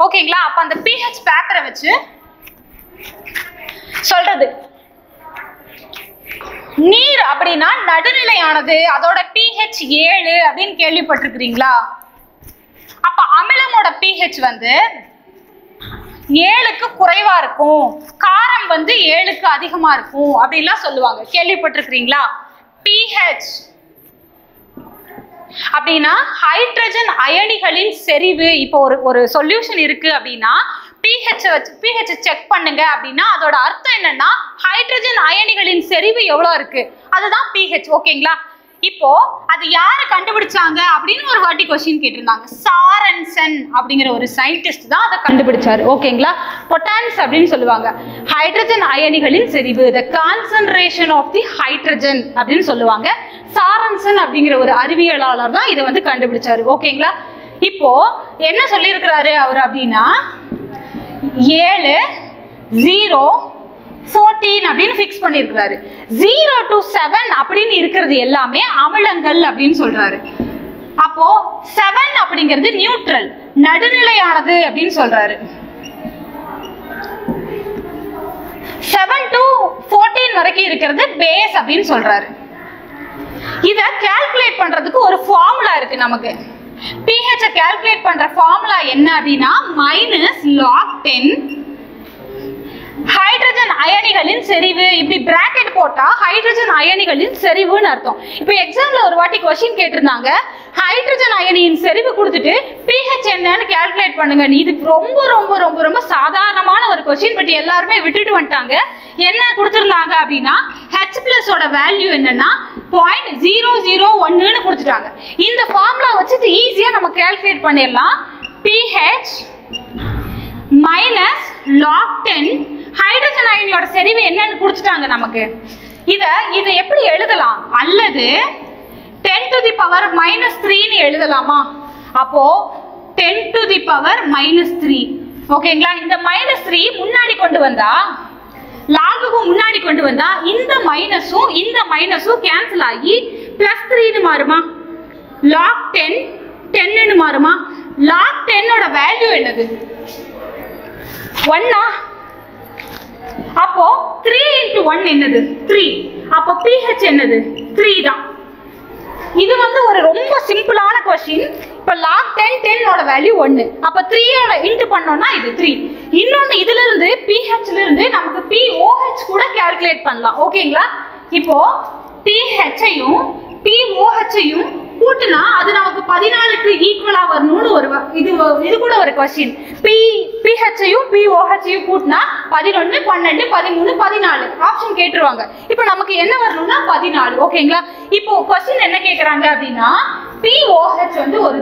ஓகேங்களா? அப்ப அந்த பிஹெச் பேப்பரை வச்சு சொல்றது, நீர் அப்படின்னா நடுநிலையானது, அதோட பிஹெச் 7 அப்படின்னு கேள்விப்பட்டிருக்கிறீங்களா? அப்ப அமிலமோட பிஹெச் வந்து 7க்கு குறைவா இருக்கும், காரம் வந்து 7க்கு அதிகமா இருக்கும் அப்படின்லாம் சொல்லுவாங்க. கேள்விப்பட்டிருக்கிறீங்களா? பிஹெச் அப்படின்னா ஹைட்ரஜன் அயனிகளின் செறிவு. இப்போ ஒரு சொல்யூஷன் இருக்கு அப்படின்னா பிஹெச் செக் பண்ணுங்க அப்படின்னா அதோட அர்த்தம் என்னன்னா ஹைட்ரஜன் அயனிகளின் செறிவு எவ்வளவு இருக்கு, அதுதான் பிஹெச். ஓகேங்களா? இப்போ அது யாரு கண்டுபிடிச்சாங்க அப்படின்னு ஒரு வாட்டி கொஸ்டின் கேட்டிருந்தாங்க. சாரன்சன் அப்படிங்கிற ஒரு சயின்டிஸ்ட் தான் அதை கண்டுபிடிச்சாரு. ஓகேங்களா? பொட்டான்ஸ் அப்படின்னு சொல்லுவாங்க. ஹைட்ரஜன் அயனிகளின் செறிவு, the concentration of the hydrogen அப்படின்னு சொல்லுவாங்க. சாரன்சன் அப்படிங்கிற ஒரு அறிவியலாளர் தான் இதை வந்து கண்டுபிடிச்சாரு. ஓகேங்களா? இப்போ என்ன சொல்லியிருக்கிறாரு அவர் அப்படின்னா 7, 0, 14 அப்படின்னு பிக்ஸ் பண்ணிருக்காரு. 0 to 7 அப்படின்னு இருக்கிறது எல்லாமே அமிலங்கள் அப்படின்னு சொல்றாரு. அப்போ 7 அப்படிங்கிறது நியூட்ரல், நடுநிலையானது அப்படின்னு சொல்றாரு. 7 to 14 வரைக்கும் இருக்கிறது பேஸ் அப்படின்னு சொல்றாரு. இத கால்குலேட் பண்றதுக்கு ஒரு ஃபார்முலா இருக்கு நமக்கு. pH கால்குலேட் பண்ற ஃபார்முலா என்ன அப்படின்னா -log10 ஹைட்ரஜன் அயனிகளின் செறிவு. இப்படி பிராக்கெட் போட்டா ஹைட்ரஜன் அயனிகளின் செறிவுன்னு அர்த்தம். இப்போ எக்ஸாம்ல ஒரு வாட்டி क्वेश्चन கேட்டிருந்தாங்க, ஹைட்ரஜன் அயனியின் செறிவு கொடுத்துட்டு pH என்னன்னு கால்குலேட் பண்ணுங்க. இது ரொம்ப ரொம்ப ரொம்ப ரொம்ப சாதாரணமான ஒரு क्वेश्चन, பட் எல்லாருமே விட்டுட்டு வந்துட்டாங்க. என்ன கொடுத்திருந்தாங்க அப்படின்னா H+ ஓட வேல்யூ என்னன்னா 0.001 ன்னு கொடுத்துட்டாங்க. இந்த ஃபார்முலா வச்சு ஈஸியா நம்ம கால்குலேட் பண்ணிடலாம். pH -log10 ஹைட்ரஜன் அயனியோட செறிவு என்னன்னு கொடுத்துட்டாங்க நமக்கு. இதை எப்படி எழுதலாம்? அல்லது 10 to the power -3 ன்னு எழுதலாமா? அப்போ 10 to the power -3. ஓகேங்களா? இந்த -3 முன்னாடி கொண்டு வந்தா, லாகுக்கு முன்னாடி கொண்டு வந்தா இந்த மைனஸும் கேன்சல் ஆகி +3 ன்னு மாறுமா? log10 10 ன்னு மாறுமா? log10 ஓட வேல்யூ என்னது? 1. அப்போ 3 into 1 என்னது? 3. அப்போ pH என்னது? 3 தான். இது வந்து ஒரு ரொம்ப சிம்பிளான क्वेश्चन. இப்ப log10 10 ஓட வேல்யூ 1. அப்ப 3 ஓட இன்டு பண்ணோம்னா இது 3. இன்னொன்னு இதுல இருந்து pH ல இருந்து நமக்கு pOH கூட கால்குலேட் பண்ணலாம். ஓகேங்களா? இப்போ pH ஐயும் pOH ஐயும் கூட்டினா அது நமக்கு 14க்கு ஈக்குவலா வரணும்னு ஒரு இது கூட ஒரு क्वेश्चन. pH ஐயும் pOH ஐயும் கூட்டினா 11 12 13 14 ஆப்ஷன் கேட்டுருவாங்க. இப்போ நமக்கு என்ன வரணும்னா 14. ஓகேங்களா? இப்போ क्वेश्चन என்ன கேக்குறாங்க அப்படின்னா pOH வந்து ஒரு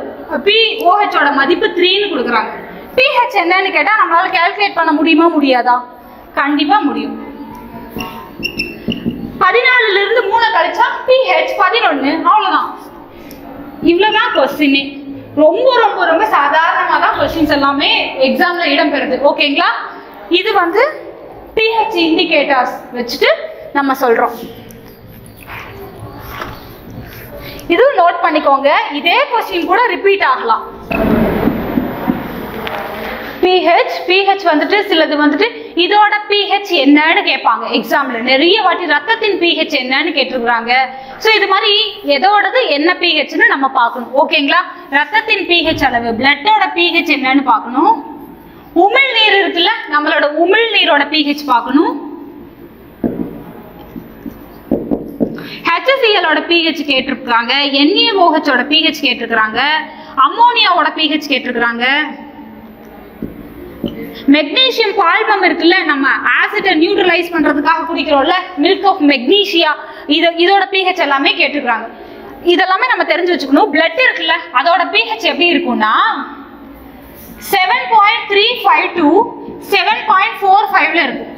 pOH ஓட மதிப்பு 3 ன்னு கொடுக்குறாங்க. pH என்னன்னு கேட்டா நம்மளால கால்குலேட் பண்ண முடியுமா முடியாதா? கண்டிப்பா முடியும். 14ல இருந்து 3 கழிச்சா pH 11. அவ்வளவுதான். இவ்வளவுதான் கொஸ்டின். ரொம்ப ரொம்ப ரொம்ப சாதாரணமா தான் கொஸ்டின்ஸ் எல்லாமே எக்ஸாம்ல இடம் பெறுது. ஓகேங்களா? இது வந்து pH இண்டிகேட்டர்ஸ் வச்சுட்டு நம்ம சொல்றோம். இது நோட் பண்ணிக்கோங்க. இதே கொஸ்டின் கூட ரிப்பீட் ஆகலாம். pH வந்துட்டு சிலது வந்துட்டு இதோட pH என்னன்னு கேட்பாங்க எக்ஸாம்ல. நிறைய வாட்டி ரத்தத்தின் pH என்னன்னு கேட்டிருக்காங்க. சோ இது மாதிரி எதோடது என்ன pHன்னு நம்ம பார்க்கணும். ஓகேங்களா? ரத்தத்தின் pH அளவு, பிளட்டோட pH என்னன்னு பார்க்கணும். உமிழ் நீர் இருக்குல்ல, நம்மளோட உமிழ் நீரோட pH பார்க்கணும். HCl ஓட pH கேட்டிருக்காங்க. NaOH ஓட pH கேட்டிருக்காங்க. அம்மோனியாவோட pH கேட்டிருக்காங்க. மெக்னீசியம் பால்மம் இருக்குல்ல, நம்ம ஆசிட்டை நியூட்ரலைஸ் பண்றதுக்காக குடிக்கிறோம்ல, மில்க் ஆஃப் மெக்னீசியா, இதோட pH எல்லாமே கேட்டிருக்காங்க. இதெல்லாமே நம்ம தெரிஞ்சு வச்சுக்கணும். பிளட் இருக்குல்ல, அதோட pH எப்படி இருக்கும்னா 7.35 to 7.45ல இருக்கும்.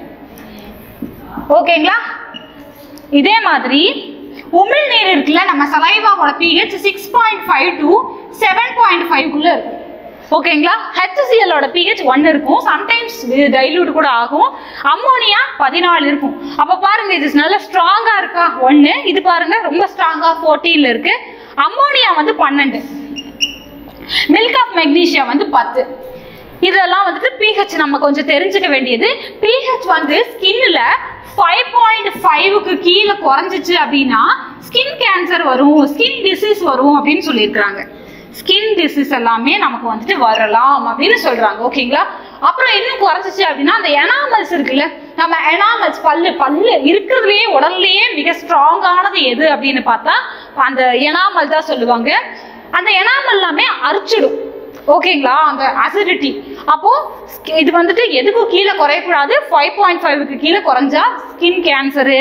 ஓகேங்களா? இதே மாதிரி உமிழ் நீர் இருக்குல்ல, நம்ம சலைவாவோட pH 6.5 to 7.5குள்ள இருக்கும். ஓகேங்களா? HCl ஓட pH 1 இருக்கும். சம்டைம்ஸ் டைல்யூட் கூட ஆகும். அம்மோனியா 14 இருக்கும். அப்ப பாருங்க, இது நல்ல ஸ்ட்ராங்கா இருக்கா 1, இது பாருங்க ரொம்ப ஸ்ட்ராங்கா 14ல இருக்கு. அம்மோனியா வந்து 12, மில்க் ஆஃப் மெக்னீசியா வந்து 10. இதெல்லாம் வந்துட்டு pH நம்ம கொஞ்சம் தெரிஞ்சுக்க வேண்டியது. pH வந்து ஸ்கின்ல 5.5க்கு கீழே குறைஞ்சிச்சு அப்படின்னா ஸ்கின் கேன்சர் வரும், ஸ்கின் டிசீஸ் வரும் அப்படின்னு சொல்லியிருக்காங்க. ஸ்கின் டிசீஸ் எல்லாமே நமக்கு வந்துட்டு வரலாம் அப்படின்னு சொல்றாங்க. ஓகேங்களா? அப்புறம் இன்னும் குறைஞ்சிச்சு அப்படின்னா அந்த எனாமல்ஸ் இருக்குல்ல, நம்ம எனாமல்ஸ் பல்லு இருக்கிறதுலயே உடல்லயே மிக ஸ்ட்ராங்கானது எது அப்படின்னு பார்த்தா அந்த எனாமல் தான் சொல்லுவாங்க. அந்த எனாமல் எல்லாமே அரிச்சிடும். ஓகேங்களா? அந்த அசிடிட்டி. அப்போ இது வந்துட்டு எதுக்கும் கீழே குறையக்கூடாது. 5.5க்கு கீழே குறைஞ்சா ஸ்கின் கேன்சரு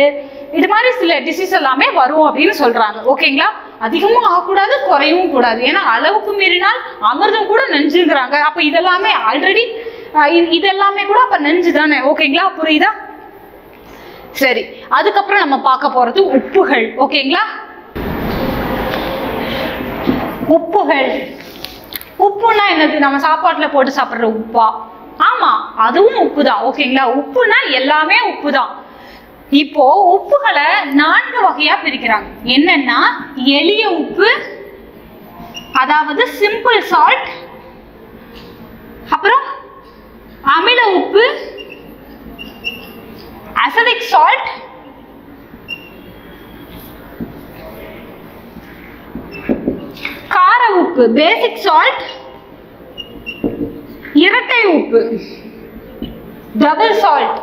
இது மாதிரி சில டிசீஸ் எல்லாமே வரும் அப்படின்னு சொல்றாங்க. ஓகேங்களா? அதிகமும் ஆகக்கூடாது, குறையவும் கூடாது. ஏன்னா அளவுக்கு மீறினால் அமிர்தம் கூட நெஞ்சுங்கிறாங்க. அப்ப இதெல்லாமே ஆல்ரெடி இதெல்லாமே கூட அப்ப நெஞ்சு தானே. ஓகேங்களா? புரியுதா? சரி, அதுக்கப்புறம் நம்ம பார்க்க போறது உப்புகள். ஓகேங்களா? உப்புகள். உப்புனா என்னது? நம்ம சாப்பாட்டுல போட்டு சாப்பிடுற உப்பா? ஆமா, அதுவும் உப்பு தான். ஓகேங்களா? உப்புனா எல்லாமே உப்பு தான். இப்போ உப்புகளை 4 வகையா பிரிக்கிறாங்க. என்னன்னா எளிய உப்பு, அதாவது சிம்பிள் சால்ட், அப்புறம் அமில உப்பு, அசிடிக் சால்ட், கார உப்பு பேசிக் சால்ட், இரட்டை உப்பு டபுள் சால்ட்.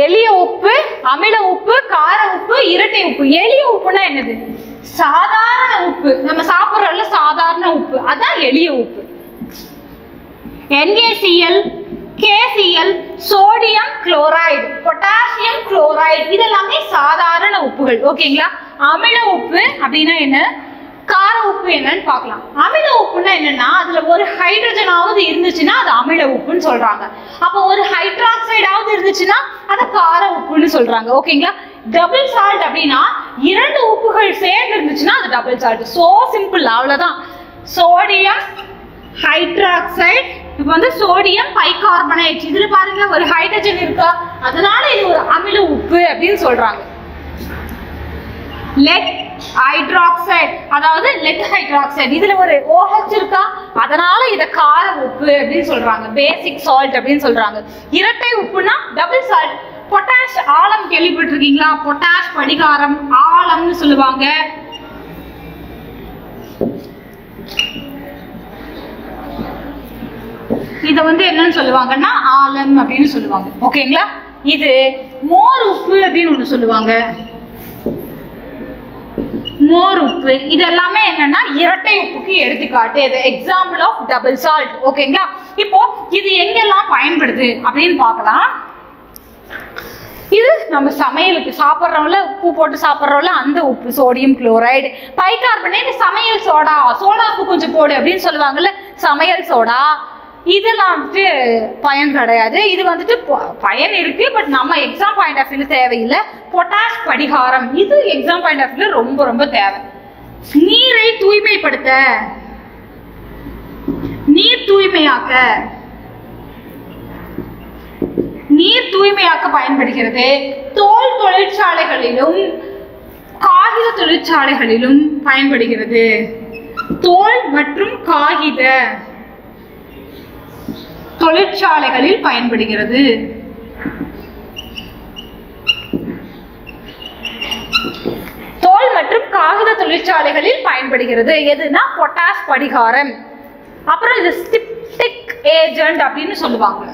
எளிய உப்பு, அமில உப்பு, கார உப்பு, இரட்டை உப்பு. எளிய உப்புனா என்னது? சாதாரண உப்பு, நம்ம சாப்பிடுறோம்ல சாதாரண உப்பு, அதான் எளிய உப்பு. NaCl, KCl, sodium chloride, potassium chloride, இதெல்லாமே சாதாரண உப்புகள். ஓகேங்களா? அமில உப்பு அப்படின்னா என்ன, கார உப்பு என்னன்னு பார்க்கலாம். அமில உப்புன்னா என்னன்னா அதுல ஒரு ஹைட்ரஜனாவது இருந்துச்சுன்னா அது அமில உப்புன்னு சொல்றாங்க. அப்போ ஒரு ஹைட்ராக்சைடாவது இருந்துச்சுன்னா அதை கார உப்புன்னு சொல்றாங்க. ஓகேங்களா? டபுள் சால்ட் அப்படின்னா 2 உப்புகள் சேர்ந்து இருந்துச்சுன்னா அது டபுள் சால்ட். சோ சிம்பிள், அவ்வளவுதான். சோடியம் ஹைட்ராக்சைடு, இப்போ வந்து சோடியம் பைகார்பனேட், இதுல பாருங்க ஒரு ஹைட்ரஜன் இருக்கா, அதனால இது ஒரு அமில உப்பு அப்படின்னு சொல்றாங்க. லெட் ஹைட்ராக்சைடு, அதாவது லெட் ஹைட்ராக்சைடு, இதுல ஒரு OH இருக்கா, அதனால இத கார உப்பு அப்படின்னு சொல்றாங்க. பேசிக் சால்ட் அப்படின்னு சொல்றாங்க. இரட்டை உப்புனா டபுள் சால்ட். பொட்டாஷ் ஆலம் கேள்விப்பட்டிருக்கீங்களா? பொட்டாஷ் படிகாரம் ஆலம்னு சொல்லுவாங்க. இத வந்து என்னன்னு சொல்லுவாங்கன்னா ஆலம் அப்படின்னு சொல்லுவாங்க. ஓகேங்களா? இது மோர் உப்பு அப்படின்னு ஒண்ணு சொல்லுவாங்க. மோர் உப்பு இது எல்லாமே என்னன்னா இரட்டை உப்புக்கு எடுத்துக்காட்டு. இது எக்ஸாம்பிள் ஆஃப் டபுள் சால்ட். ஓகேங்களா? இப்போ இது எங்கெல்லாம் பயன்படுது அப்படின்னு பார்க்கலாம். இது நம்ம சமையலுக்கு சாப்பிட்றோம்ல, உப்பு போட்டு சாப்பிட்றோம்ல, அந்த உப்பு சோடியம் குளோரைடு. பைகார்பனேட் சமையல் சோடா, சோடா உப்பு கொஞ்சம் போடு அப்படின்னு சொல்லுவாங்கல்ல, சமையல் சோடா. இதெல்லாம் வந்துட்டு பயன் கிடையாது. இது வந்துட்டு பயன் இருக்கு, பட் நம்ம எக்ஸாம் பாயிண்ட் ஆஃப் வியூல தேவையில்லை. பொட்டாஷ் படிகாரம் இது எக்ஸாம் பாயிண்ட் ஆஃப் வியூல ரொம்ப ரொம்ப தேவை. நீரை தூய்மைப்படுத்த, நீர் தூய்மையாக்க, நீர் தூய்மையாக்க பயன்படுகிறது. தோல் தொழிற்சாலைகளிலும் காகித தொழிற்சாலைகளிலும் பயன்படுகிறது. தோல் மற்றும் காகித தொழிற்சாலைகளில் பயன்படுகிறது. தோல் மற்றும் காகித தொழிற்சாலைகளில் பயன்படுகிறது. எதுனா பொட்டாஷ் படிகாரம். அப்புறம் இது ஸ்டிப்டிக் ஏஜென்ட் அப்படின்னு சொல்லுவாங்க.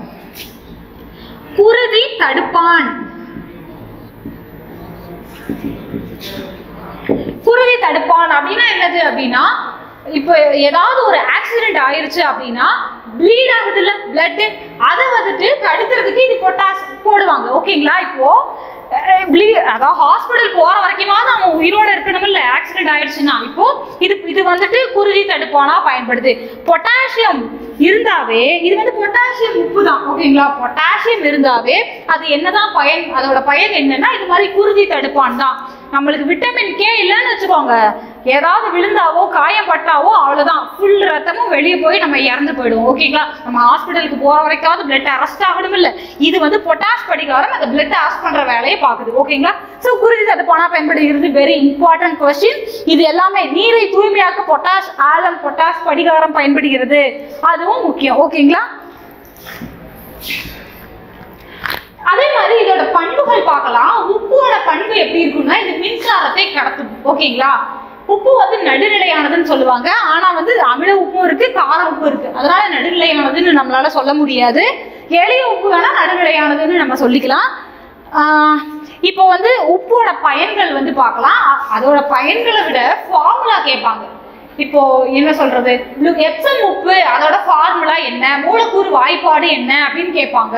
குருதி தடுப்பான். குருதி தடுப்பான் அப்படின்னா என்னது அப்படின்னா, இப்போ ஏதாவது ஒரு ஆக்சிடென்ட் ஆயிருச்சு அப்படின்னா ப்ளீட் ஆகுது இல்ல பிளட், அதை வந்துட்டு தடுக்கிறதுக்கு இது பொட்டாஷ் போடுவாங்க. ஓகேங்களா? இப்போ அதாவது ஹாஸ்பிட்டல் போற வரைக்குமாவது நம்ம உயிரோட இருக்கணும் இல்ல, ஆக்சிடென்ட் ஆயிடுச்சுன்னா. இப்போ இது வந்துட்டு குருதி தடுப்பானா பயன்படுது. பொட்டாசியம் இருந்தாவே, இது வந்து பொட்டாசியம் உப்பு தான். ஓகேங்களா? பொட்டாசியம் இருந்தாவே அது என்னதான் பயன், அதோட பயன் என்னன்னா இது மாதிரி குருதி தடுப்பான் தான். நம்மளுக்கு விட்டமின் கே இல்லைன்னு வச்சுக்கோங்க, ஏதாவது விழுந்தாவோ காயம் பட்டாவோ அவ்வளவுதான், ஃபுல் ரத்தமும் வெளியே போய் நம்ம இறந்து போயிடுவோம். ஓகேங்களா? நம்ம ஹாஸ்பிட்டலுக்கு போற வரைக்காவது பிளட் அரெஸ்ட் ஆகணும் இல்ல. இது வந்து பொட்டாஷ் படிகாரம் அந்த பிளட் அரெஸ்ட் பண்ற வேலையை பாக்குது. ஓகேங்களா? சோ குருதி தடுப்பானா பயன்படுகிறது. Very important question. இது எல்லாமே நீரை தூய்மையாக்க பொட்டாஷ் ஆலம், பொட்டாஷ் படிகாரம் பயன்படுகிறது, அதுவும் முக்கியம். ஓகேங்களா? அதே மாதிரி இதோட பண்புகள் பார்க்கலாம். உப்போட பண்பு எப்படி இருக்குன்னா, இது மின்சாரத்தை கடத்தும். ஓகேங்களா? உப்பு வந்து நடுநிலையானதுன்னு சொல்லுவாங்க. ஆனா வந்து அமில உப்பும் இருக்கு, கார உப்பு இருக்கு. அதனால நடுநிலையானதுன்னு நம்மளால சொல்ல முடியாது. எளிய உப்பு வேணா நடுநிலையானதுன்னு நம்ம சொல்லிக்கலாம். இப்போ வந்து உப்போட பயன்கள் வந்து பார்க்கலாம். அதோட பயன்களை விட ஃபார்முலா கேட்பாங்க. இப்போ என்ன சொல்றது, எப்சம் உப்பு அதோட ஃபார்முலா என்ன, மூலக்கூறு வாய்ப்பாடு என்ன அப்படின்னு கேட்பாங்க.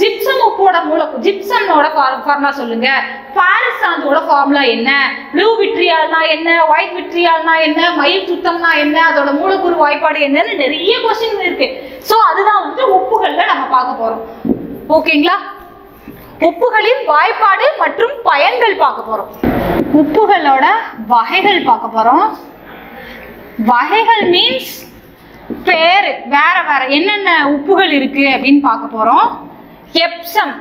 ஜிப்சம் உப்போட ஜிப்சமோட ஃபார்முலா சொல்லுங்க. பாரிஸ் சாந்தோட ஃபார்முலா என்ன, ப்ளூ விட்ரியால்னா என்ன, ஒயிட் விட்ரியால்னா என்ன, மயில் சுத்தம்னா என்ன, அதோட மூலக்கூறு வாய்ப்பாடு என்னன்னு நிறைய கொஸ்டின் இருக்கு. சோ அதுதான் வந்து உப்புகள்ல நம்ம பார்க்க போறோம். ஓகேங்களா? உப்புகளின் வாய்ப்பாடு மற்றும் பயன்கள் பார்க்க போறோம். உப்புகளோட வகைகள் பார்க்க போறோம். வகைகள் மீன்ஸ் பேர், வேற வேற என்னென்ன உப்புகள் இருக்கு அப்படின்னு பார்க்க போறோம். எப்சம்,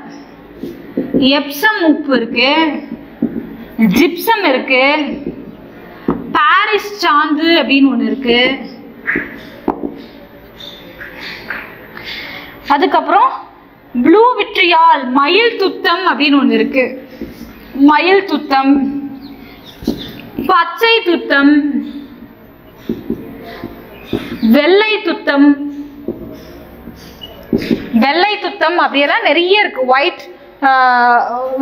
எப்சம் உப்பு இருக்கு, ஜிப்சம் இருக்கு, பாரிஸ் சாந்து அப்படின்னு ஒண்ணு இருக்கு. அதுக்கப்புறம் ப்ளூ விட்ரியால், மயில் துத்தம் அப்படின்னு ஒண்ணு இருக்கு. மயில் துத்தம், பச்சை துத்தம், வெள்ளை துத்தம், வெள்ளை துத்தம் அப்படியெல்லாம் நிறைய இருக்கு. ஒயிட்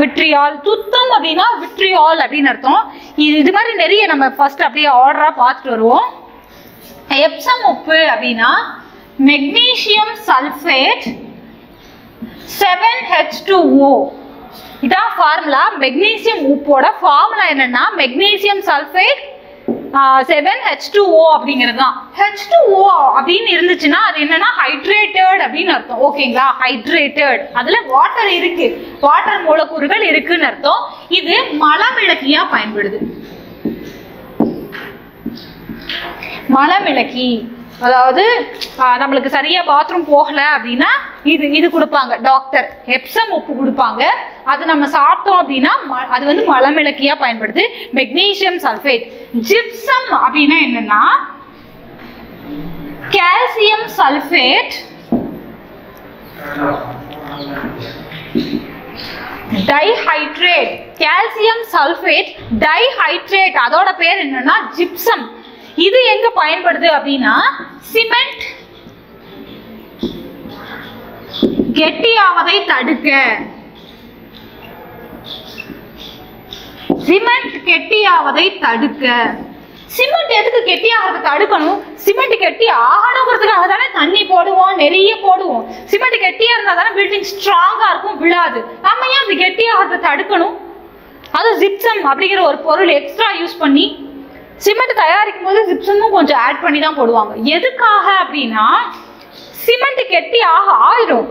விட்ரியால், துத்தம் அப்படின்னா விட்ரியால் அப்படின்னு அர்த்தம். இது மாதிரி நிறைய நம்ம ஃபர்ஸ்ட் அப்படியே ஆர்டரா பார்த்துட்டு வருவோம். எப்சம் உப்பு அப்படின்னா மெக்னீசியம் சல்ஃபேட் 7H2O, இதான் ஃபார்முலா. மெக்னீசியம் உப்போட ஃபார்முலா என்னன்னா மெக்னீசியம் சல்ஃபேட் 7H2O அப்படிங்கிறது தான். H2O அப்படின்னு இருந்துச்சுன்னா அது என்னன்னா ஹைட்ரேட்டட் அப்படின்னு அர்த்தம். ஓகேங்களா? ஹைட்ரேட்டட், அதுல வாட்டர் இருக்கு, வாட்டர் மூலக்கூறுகள் இருக்குன்னு அர்த்தம். இது மலமிளக்கியா பயன்படுது. மலமிளக்கி அதாவது நம்மளுக்கு சரியா பாத்ரூம் போகல அப்படின்னா இது கொடுப்பாங்க டாக்டர், எப்சம் உப்பு கொடுப்பாங்க. அது நம்ம சாப்பிட்டோம் அப்படின்னா அது வந்து மலமிளக்கியா பயன்படுது. Magnesium sulphate. ஜிப்சம் அப்படின்னா என்னன்னா calcium sulphate dihydrate. Calcium sulphate dihydrate, அதோட பேர் என்னன்னா ஜிப்சம். இது எங்க பயன்படுது அப்படின்னா சிமெண்ட் கெட்டியாவதை தடுக்க. சிமெண்ட் கெட்டியாவதை தடுக்க. சிமெண்ட் எதுக்கு கெட்டியாகிறத தடுக்கணும்? சிமெண்ட் கெட்டி ஆகணுங்கிறதுக்காக தானே தண்ணி போடுவோம், நிறைய போடுவோம். சிமெண்ட் கெட்டியா இருந்தா தானே பில்டிங் ஸ்ட்ராங்கா இருக்கும், விழாது. நம்ம ஏன் அது கெட்டியாகிறத தடுக்கணும்? அது ஜிப்சம் அப்படிங்கிற ஒரு பொருள் எக்ஸ்ட்ரா யூஸ் பண்ணி சிமெண்ட் தயாரிக்கும் போது ஜிப்சமும் கொஞ்சம் ஆட் பண்ணி தான் போடுவாங்க. எதுக்காக அப்படின்னா சிமெண்ட் கெட்டியாக ஆயிடும்.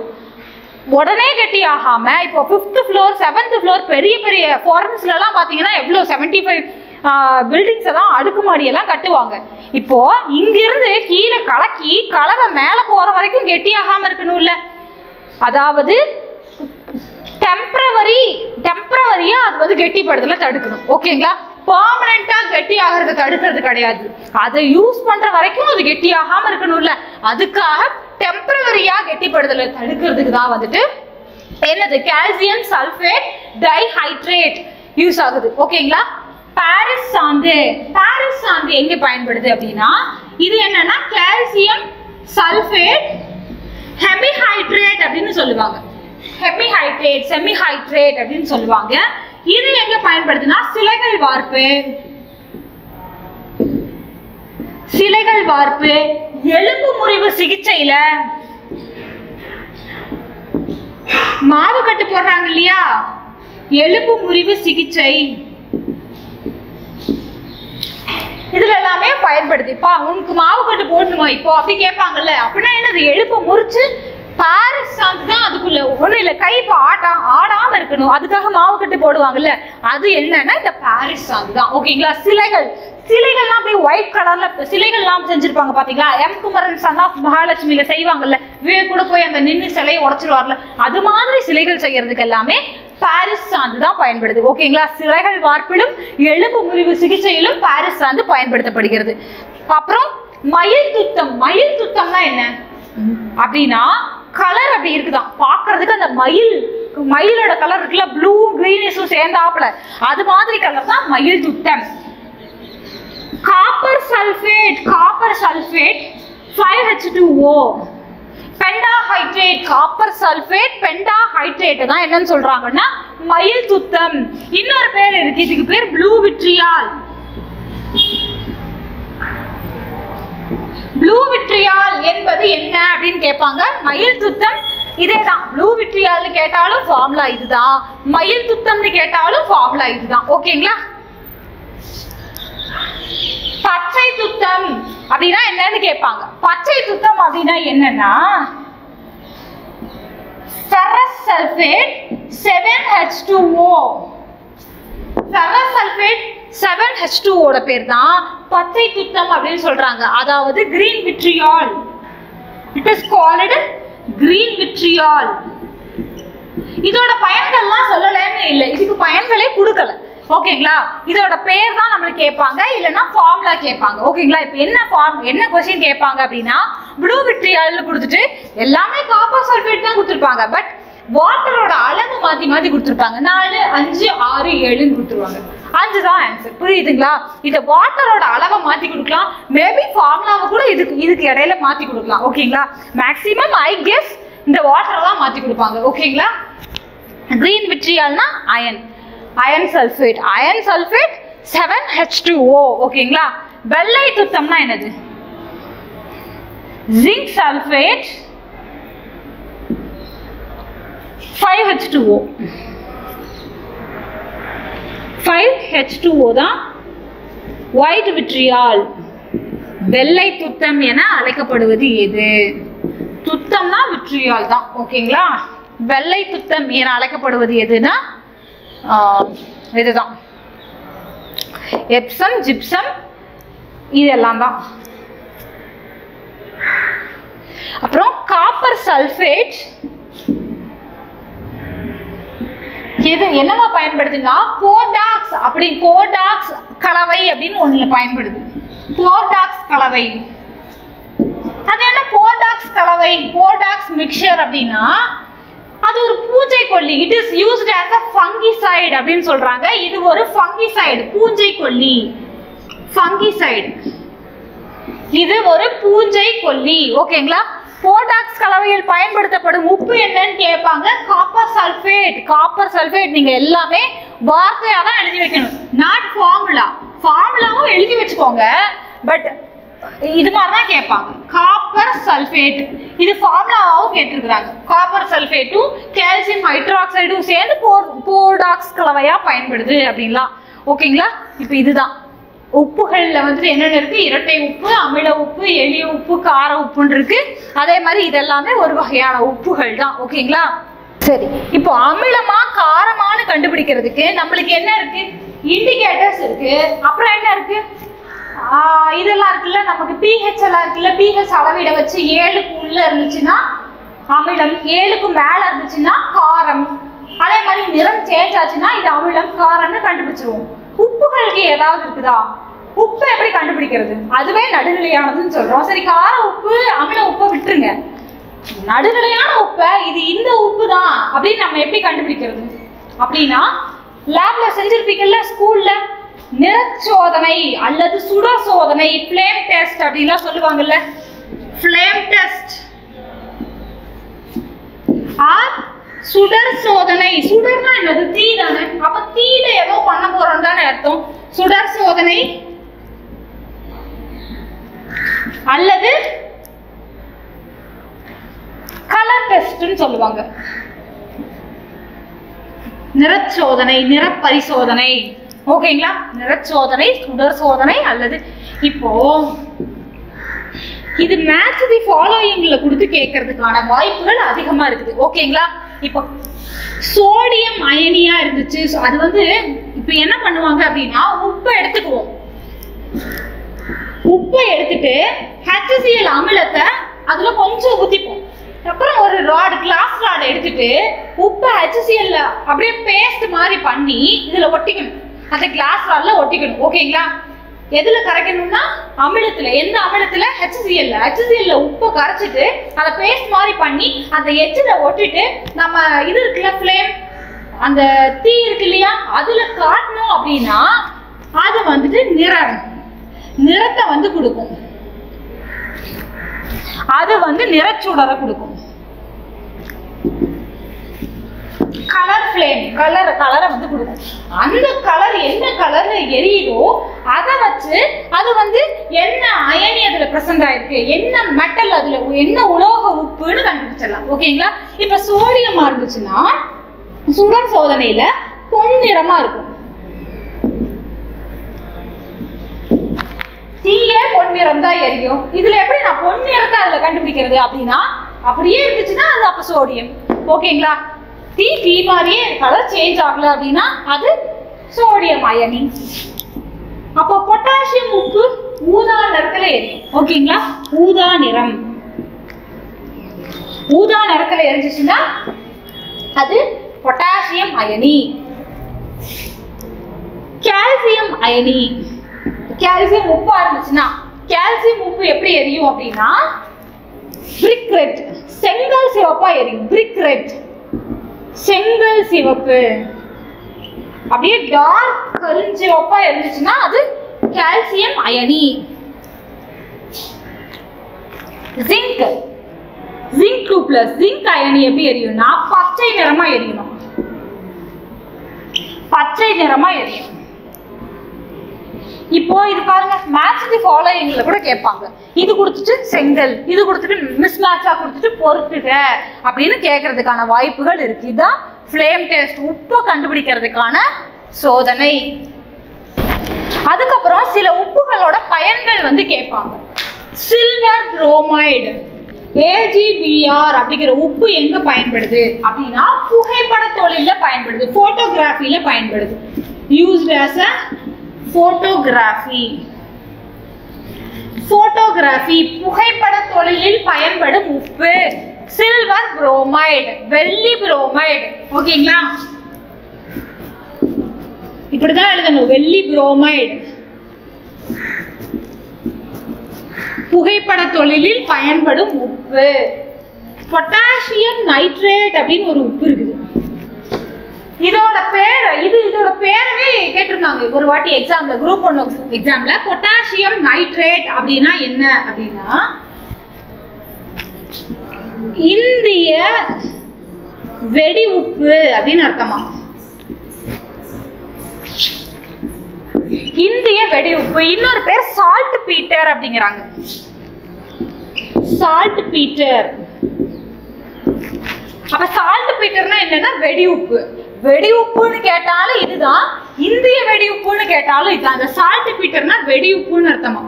உடனே கெட்டி ஆகாம இப்போ 5th floor 7th floor பெரிய பெரிய ஃபாரின்ஸ்ல எல்லாம் பாத்தீங்கன்னா எவ்வளவு 75 பில்டிங்ஸ் எல்லாம் அடுக்குமாடி எல்லாம் கட்டுவாங்க. இப்போ இங்க இருந்து கீழே கலக்கி கலவை மேல போற வரைக்கும் கெட்டி ஆகாம இருக்கணும்ல. அதாவது டெம்பரவரியா அது வந்து கெட்டிப்படுதல தடுக்கணும். ஓகேங்களா? பெர்மனண்டா கெட்டி ஆகிறத தடுக்கிறது கிடையாது. அதை யூஸ் பண்ற வரைக்கும் அது கெட்டி ஆகாம இருக்கணும்ல. அதுக்காக டெம்பரவரியா கெட்டிப்படுதல தடுக்கிறதுக்கு தான் வந்துட்டு என்னது கால்சியம் சல்பேட் டைஹைட்ரேட் யூஸ் ஆகுது. ஓகேங்களா? பாரிஸ் சாந்து எங்க பயன்படுது அப்படின்னா இது என்னன்னா கால்சியம் சல்பேட் ஹெமிஹைட்ரேட் அப்படின்னு சொல்லுவாங்க. ஹெமிஹைட்ரேட் செமிஹைட்ரேட் அப்படின்னு சொல்லுவாங்க. இது எங்க பயன்படுதுன்னா சிலைகள் வார்ப்பு எலும்பு முறிவு சிகிச்சையில மாவு கட்டு போடுறாங்க இல்லையா, எலும்பு முறிவு சிகிச்சை இதுல எல்லாமே பயன்படுத்திப்பா. உனக்கு மாவு கட்டு போடணுமா இப்போ அப்படி கேட்பாங்கல்ல. அப்படின்னா என்னது, எலும்பு முறிச்சு பாரிஸ் சாந்து தான் அதுக்குள்ள ஒண்ணு இல்ல, கை ஆடாம இருக்கணும், அதுக்காக மாவு கட்டு போடுவாங்கல்ல, அது என்னன்னா இந்த பாரிஸ் சாந்து தான். ஓகேங்களா? சிலைகள்லாம் அப்படியே ஒயிட் கலர்ல சிலைகள்லாம் செஞ்சிருப்பாங்க பாத்தீங்களா. எம் குமரன் சன் ஆஃப் மகாலட்சுமியில செய்வாங்கல்ல, கூட போய் அந்த நின்று சிலையை உடைச்சிருவார்ல, அது மாதிரி சிலைகள் செய்யறதுக்கு எல்லாமே பாரிஸ் சாந்து தான் பயன்படுது. ஓகேங்களா? சிலைகள் வார்ப்பிலும் எலும்பு முறிவு சிகிச்சையிலும் பாரிஸ் சாந்து பயன்படுத்தப்படுகிறது. அப்புறம் மயில் துத்தம்னா என்ன அப்படின்னா கலர் அப்படி இருக்குதான் பாக்குறதுக்கு. அந்த மயிலோட கலர் இருக்குல்ல, ப்ளூ கிரீனிஷும் சேர்ந்தாப்புல, அது மாதிரி கலர் தான் மயில் துத்தம். Copper sulphate 5H2O pentahydrate. Copper sulphate pentahydrate தான் என்னன்னு சொல்றாங்கன்னா மயில் துத்தம். இன்னொரு பேர் இருக்கு, இதுக்கு பேர் ப்ளூ விட்ரியால். ப்ளூ விட்ரியால் என்பது என்ன அப்படின்னு கேட்பாங்க. மயில் துத்தம் இதேதான். ப்ளூ விட்ரியால் கேட்டாலும் ஃபார்முலா இதுதான், மயில் துத்தம்னு கேட்டாலும் ஃபார்முலா இதுதான். ஓகேங்களா? பச்சை துத்தம் அப்படின்னா என்னன்னு கேட்பாங்க. பச்சை துத்தம் அப்படின்னா என்னன்னா ferrous sulphate 7H2O. Ferrous sulphate 7H2O ஓட பேர் தான் பச்சை துத்தம் அப்படின்னு சொல்றாங்க. அதாவது green vitriol. It is called green vitriol. இதோட பயன்கள்லாம் சொல்லலன்னு இல்லை, இதுக்கு பயன்களே கொடுக்கல. ஓகேங்களா? இதோட பேர் தான் நம்மளுக்கு கேட்பாங்க, இல்லைன்னா ஃபார்முலா கேட்பாங்க. ஓகேங்களா? இப்போ என்ன கொஸ்டின் கேட்பாங்க அப்படின்னா ப்ளூ விட்ரியால் கொடுத்துட்டு எல்லாமே காப்பர் சல்பேட் தான் கொடுத்துருப்பாங்க. பட் வாட்டரோட அளவு மாத்தி கொடுத்துருப்பாங்க. 4, 5, 6, 7 கொடுத்துருவாங்க. 5 தான் ஆன்சர். புரியுதுங்களா? இத வாட்டரோட அளவை மாத்தி கொடுக்கலாம், மேபி ஃபார்முலாவை கூட இதுக்கு இடையில மாத்தி கொடுக்கலாம். ஓகேங்களா? மேக்ஸிமம் ஐ கெஸ் இந்த வாட்டர் தான் மாத்தி கொடுப்பாங்க. ஓகேங்களா? கிரீன் விட்ரியால்னா அயன் சல்பேட் 7H2O. ஓகேங்களா? வெள்ளை துத்தம்னா என்னது? ஜிங்க் சல்பேட் 5H2O தான் ஒயிட் விட்ரியால். வெள்ளை துத்தம் என அழைக்கப்படுவது எது? துத்தம்னா விட்ரியால் தான். ஓகேங்களா? வெள்ளை துத்தம் என அழைக்கப்படுவது எதுனா இதுதான் எப்சம் ஜிப்சம் இதெல்லாம் தான். அப்புறம் காப்பர் சல்பேட் இது என்னவா பயன்படுதுன்னா போர்டாக்ஸ் கலவை அப்படின்னு ஒண்ணுல பயன்படுது. போர்டாக்ஸ் கலவை அது என்ன? போர்டாக்ஸ் கலவை போர்டாக்ஸ் மிக்சர் அப்படின்னா அது ஒரு பூஞ்சை கொல்லி. It is used as a fungicide அப்படின்னு சொல்றாங்க. இது ஒரு fungicide, பூஞ்சை கொல்லி. fungicide இது ஒரு பூஞ்சை கொல்லி. ஓகேங்களா? போர்டாக்ஸ் கலவையில் பயன்படுத்தப்படும் உப்பு என்னன்னு கேட்பாங்க. காப்பர் சல்பேட் நீங்க எல்லாமே வார்த்தையா தான் எழுதி வைக்கணும், நாட் ஃபார்முலா. ஃபார்முலாவும் எழுதி வச்சுக்கோங்க, பட் இது மாதிரி தான் கேட்பாங்க. காப்பர் சல்பேட் இது ஃபார்முலாவும் கேட்டிருக்கிறாங்க. காப்பர் சல்பேட்டும் கால்சியம் ஹைட்ராக்சைடும் சேர்ந்து போர்டாக்ஸ் கலவையா பயன்படுது அப்படின்லாம். ஓகேங்களா? இப்போ இதுதான் உப்புகள்ல வந்துட்டு என்னென்ன இருக்கு? இரட்டை உப்பு, அமில உப்பு, எளிய உப்பு, கார உப்புன்னு இருக்கு. அதே மாதிரி இதெல்லாமே ஒரு வகையான உப்புகள் தான். ஓகேங்களா? சரி, இப்போ அமிலமா காரமானு கண்டுபிடிக்கிறதுக்கு நம்மளுக்கு என்ன இருக்கு? இண்டிகேட்டர்ஸ் இருக்கு. அப்புறம் என்ன இருக்கு? இதெல்லாம் இருக்குல்ல, நமக்கு pH எல்லாம் இருக்குல்ல. pH அளவிட வச்சு 7க்கு உள்ள இருந்துச்சுன்னா அமிலம், 7க்கு மேல இருந்துச்சுன்னா காரம். அதே மாதிரி நிறம் சேஞ்ச் ஆச்சுன்னா இது அமிலம், காரம்னு கண்டுபிடிச்சிருவோம். உப்புகளுக்கு ஏதாவது இருக்குதா? உப்பு எப்படி கண்டுபிடிக்கிறது? அதுவே நடுநிலையானதுன்னு சொல்றோம். சரி, கார உப்பு, அமில உப்பை விட்டுருங்க. நடுநிலையான உப்பை இது இந்த உப்பு தான் அப்படின்னு நம்ம எப்படி கண்டுபிடிக்கிறது அப்படின்னா, லேப்ல செஞ்சிருப்பீங்கல்ல ஸ்கூல்ல, நிறச்சோதனை அல்லது சுடர் சோதனை, ஃப்ளேம் டெஸ்ட் அப்படின்லாம் சொல்லுவாங்கல்ல. ஃப்ளேம் டெஸ்ட் ஆர் சுடர் சோதனை. சுடர்னா என்னது? தீ தானே. அப்ப தீயில ஏதோ பண்ண போறோம் தானே அர்த்தம். சுடர் சோதனை அல்லது கலர் டெஸ்ட்னு சொல்லுவாங்க. நிறச்சோதனை, நிறப்பரிசோதனை. ஓகேங்களா? நிறச்சோதனை, சுடர் சோதனை அல்லது இப்போ இது மேட்ச் தி ஃபாலோயிங்ல கொடுத்து கேட்கறதுக்கான வாய்ப்புகள் அதிகமா இருக்குது. ஓகேங்களா? இப்போ சோடியம் அயனியா இருந்துச்சு. அது வந்து இப்ப என்ன பண்ணுவாங்க அப்படின்னா, உப்பை எடுத்துக்குவோம். உப்பை எடுத்துட்டு HCl அமிலத்தை அதுல கொஞ்சம் ஊத்திப்போம். அப்புறம் ஒரு ராட், கிளாஸ் ராட் எடுத்துட்டு உப்பை HCl அப்படியே பேஸ்ட் மாதிரி பண்ணி இதுல ஒட்டிக்கணும். அந்த கிளாஸ் ராட்ல ஒட்டிக்கணும். ஓகேங்களா? எதுல கரைக்கணும்னா அமிலத்துல. எந்த அமிலத்துல? HCl உப்பை கரைச்சிட்டு அதை பேஸ்ட் மாதிரி பண்ணி அந்த எட்ஜ்ல ஒட்டிட்டு நம்ம இது இருக்குல்ல, ஃப்ளேம், அந்த தீ இருக்கு இல்லையா, அதுல காட்டணும் அப்படின்னா அது வந்துட்டு நிறத்தை வந்து கொடுக்கும். அது வந்து நிறச்சுடரை கொடுக்கும். கலர் ஃப்ளேம், கலரை வந்து கொடுக்கும். அந்த கலர் என்ன கலர்ல எரியுதோ அதை வச்சு அது வந்து என்ன அயனி அதுல பிரசன்ட் ஆயிருக்கு, என்ன மெட்டல், அதுல என்ன உலோக உப்புன்னு கண்டுபிடிச்சிடலாம். ஓகேங்களா? இப்ப சோடியமா இருந்துச்சுன்னா சுடர் சோதனையில பொன்னிறமா இருக்கும். தீயே பொன்னிறம் தான் எரியும். இதுல எப்படி நான் பொன்னிறத்தை அதுல கண்டுபிடிக்கிறது அப்படின்னா, அப்படியே இருந்துச்சுன்னா அது அப்ப சோடியம். ஓகேங்களா? தீ மாதிரியே கலர் சேஞ்ச் ஆகல அப்படின்னா அது சோடியம் அயனி. அப்போ பொட்டாசியம் உப்பு ஊதா நிறத்துல எரியும். ஓகேங்களா? ஊதா நிறம், ஊதா நிறத்துல எரிஞ்சிச்சுன்னா அது பொட்டாசியம் அயனி. கால்சியம் அயனி, கால்சியம் உப்பா இருந்துச்சுன்னா, கால்சியம் உப்பு எப்படி எரியும் அப்படின்னா பிரிக் ரெட், செங்கல் சிவப்பா எரியும். பிரிக் ரெட், செங்கல் சிவப்பு. அப்படியே டார்க் கருஞ்சிவப்பா இருந்துச்சுன்னா அது கால்சியம் அயனி. ஜிங்க், ஜிங்க் 2+, ஜிங்க் அயனி எப்படி எரியும்னா பச்சை நிறமா எரியணும். பச்சை நிறமா எரியும். இப்போ இது பாருங்க, மேட்ச் தி ஃபாலோயிங்ல கூட கேட்பாங்க. இது கொடுத்துட்டு செங்கல், இது கொடுத்துட்டு மிஸ் மேட்சா கொடுத்துட்டு பொறுத்துக அப்படின்னு கேட்கறதுக்கான வாய்ப்புகள் இருக்கு. இதுதான் ஃப்ளேம் டெஸ்ட், உப்பை கண்டுபிடிக்கிறதுக்கான சோதனை. அதுக்கப்புறம் சில உப்புகளோட பயன்கள் வந்து கேட்பாங்க. சில்வர் புரோமைடு, AgBr அப்படிங்கிற உப்பு எங்க பயன்படுது அப்படின்னா புகைப்பட தொழில பயன்படுது, போட்டோகிராஃபில பயன்படுது. Used as a photography. Photography புகைப்பட தொழிலில் பயன்படும் உப்பு சில்வர் புரோமைடு, வெள்ளி புரோமைடு. ஓகேங்களா? இப்படிதான் எழுதணும், வெள்ளி புரோமைடு. புகைப்பட தொழிலில் பயன்படும் உப்பு. பொட்டாசியம் நைட்ரேட் அப்படின்னு ஒரு உப்பு இருக்குது. இதோட பேரவே கேட்டிருக்காங்க ஒரு வாட்டி எக்ஸாம்ல, குரூப் 1 எக்ஸாம்ல. பொட்டாசியம் நைட்ரேட் அப்படின்னா என்ன அப்படின்னா இந்திய வெடி உப்பு அப்படின்னு அர்த்தமா. இந்திய வெடி உப்பு. இன்னொரு பேர் சால்ட் பீட்டர் அப்படிங்கிறாங்க. Salt Peter. அப்ப சால்ட் பீட்டர்னா என்னன்னா வெடி உப்பு. வெடி உப்புன்னு கேட்டாலும் இதுதான், இந்திய வெடி உப்புன்னு கேட்டாலும் இதுதான். இந்த சால்ட் பீட்டர்னா வெடி உப்புன்னு அர்த்தமா.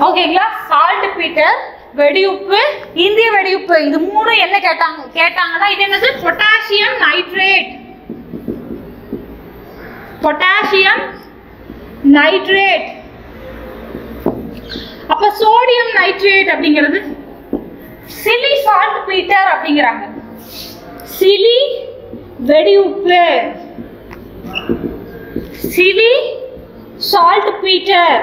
ஓகேங்களா? சால்ட் பீட்டர், வெடி உப்பு, இந்திய வெடி உப்பு, இது மூணு என்ன கேட்டாங்கன்னா இது என்னது? Potassium nitrate. Potassium nitrate. அப்ப சோடியம் நைட்ரேட் அப்படிங்கிறது சிலி சால்ட் பீட்டர் அப்படிங்கிறாங்க. சிலி வெடி உப்பு, சிலி சால்ட் பீட்டர்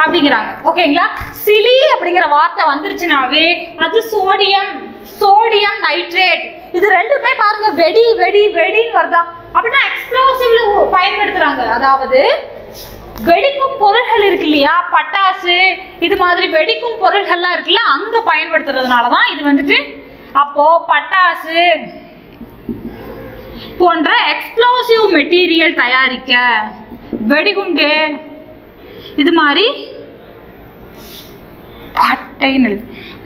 அப்படிங்கிறாங்க. ஓகேங்களா? சிலி அப்படிங்கிற வார்த்தை வந்துருச்சுனாவே அது சோடியம், சோடியம் நைட்ரேட். இது ரெண்டுமே பாருங்க வெடி வெடி வெடின்னு வருதா, அப்படின்னா எக்ஸ்ப்ளோசிவ்ல பயன்படுத்துறாங்க. அதாவது வெடிக்கும் பொருள்கள் இருக்கு இல்லையா, பட்டாசு இது மாதிரி வெடிக்கும் பொருள்கள்லாம் இருக்குல்ல, அங்க பயன்படுத்துறதுனாலதான் இது வந்துட்டு. அப்போ பட்டாசு போன்ற எக்ஸ்ப்ளோசிவ் மெட்டீரியல் தயாரிக்க, வெடிகுண்டு இது மாதிரி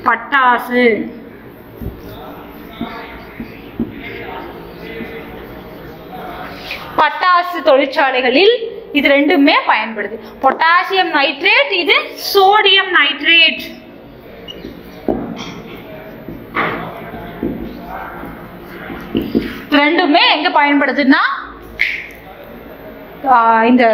பட்டாசு பட்டாசு தொழிற்சாலைகளில் இது ரெண்டுமே பயன்படுது. பொட்டாசியம் நைட்ரேட், இது சோடியம் நைட்ரேட். ரெண்டுமே எங்க பயன்படுதுன்னா இந்த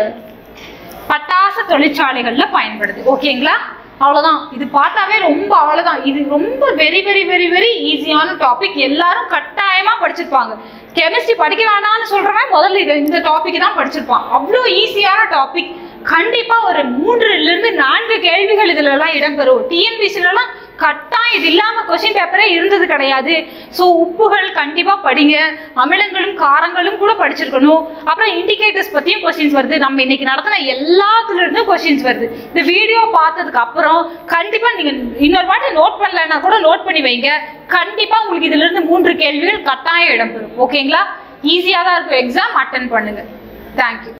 பட்டாசு தொழிற்சாலைகள்ல பயன்படுது. ஓகேங்களா? அவ்வளவுதான். இது பார்த்தாவே ரொம்ப அவ்வளவுதான். இது ரொம்ப வெரி வெரி வெரி வெரி ஈஸியான டாபிக். எல்லாரும் கட்டாயமா படிச்சிருப்பாங்க. கெமிஸ்ட்ரி படிக்க வேணாம்னு சொல்றவன் முதல்ல இந்த டாபிக் தான் படிச்சிருப்பான். அவ்வளோ ஈஸியான டாபிக். கண்டிப்பா ஒரு 3 to 4 கேள்விகள் இதுல எல்லாம் இடம்பெறும். டிஎன்பிசில எல்லாம் கட்டாயம் இது இல்லாம கொஸ்டின் பேப்பரே இருந்தது கிடையாது. ஸோ உப்புகள் கண்டிப்பா படிங்க, அமிலங்களும் காரங்களும் கூட படிச்சிருக்கணும். அப்புறம் இண்டிகேட்டர்ஸ் பத்தியும் கொஸ்டின்ஸ் வருது. நம்ம இன்னைக்கு நடத்தின எல்லாத்துல இருந்தும் கொஸ்டின்ஸ் வருது. இந்த வீடியோ பார்த்ததுக்கு அப்புறம் கண்டிப்பா நீங்க இன்னொரு வாட்டி நோட் பண்ணலன்னா கூட நோட் பண்ணி வைங்க. கண்டிப்பா உங்களுக்கு இதுல இருந்து 3 கேள்விகள் கட்டாயம் இடம்பெறும். ஓகேங்களா? ஈஸியா தான் இருக்கும். எக்ஸாம் அட்டென்ட் பண்ணுங்க. தேங்க்யூ.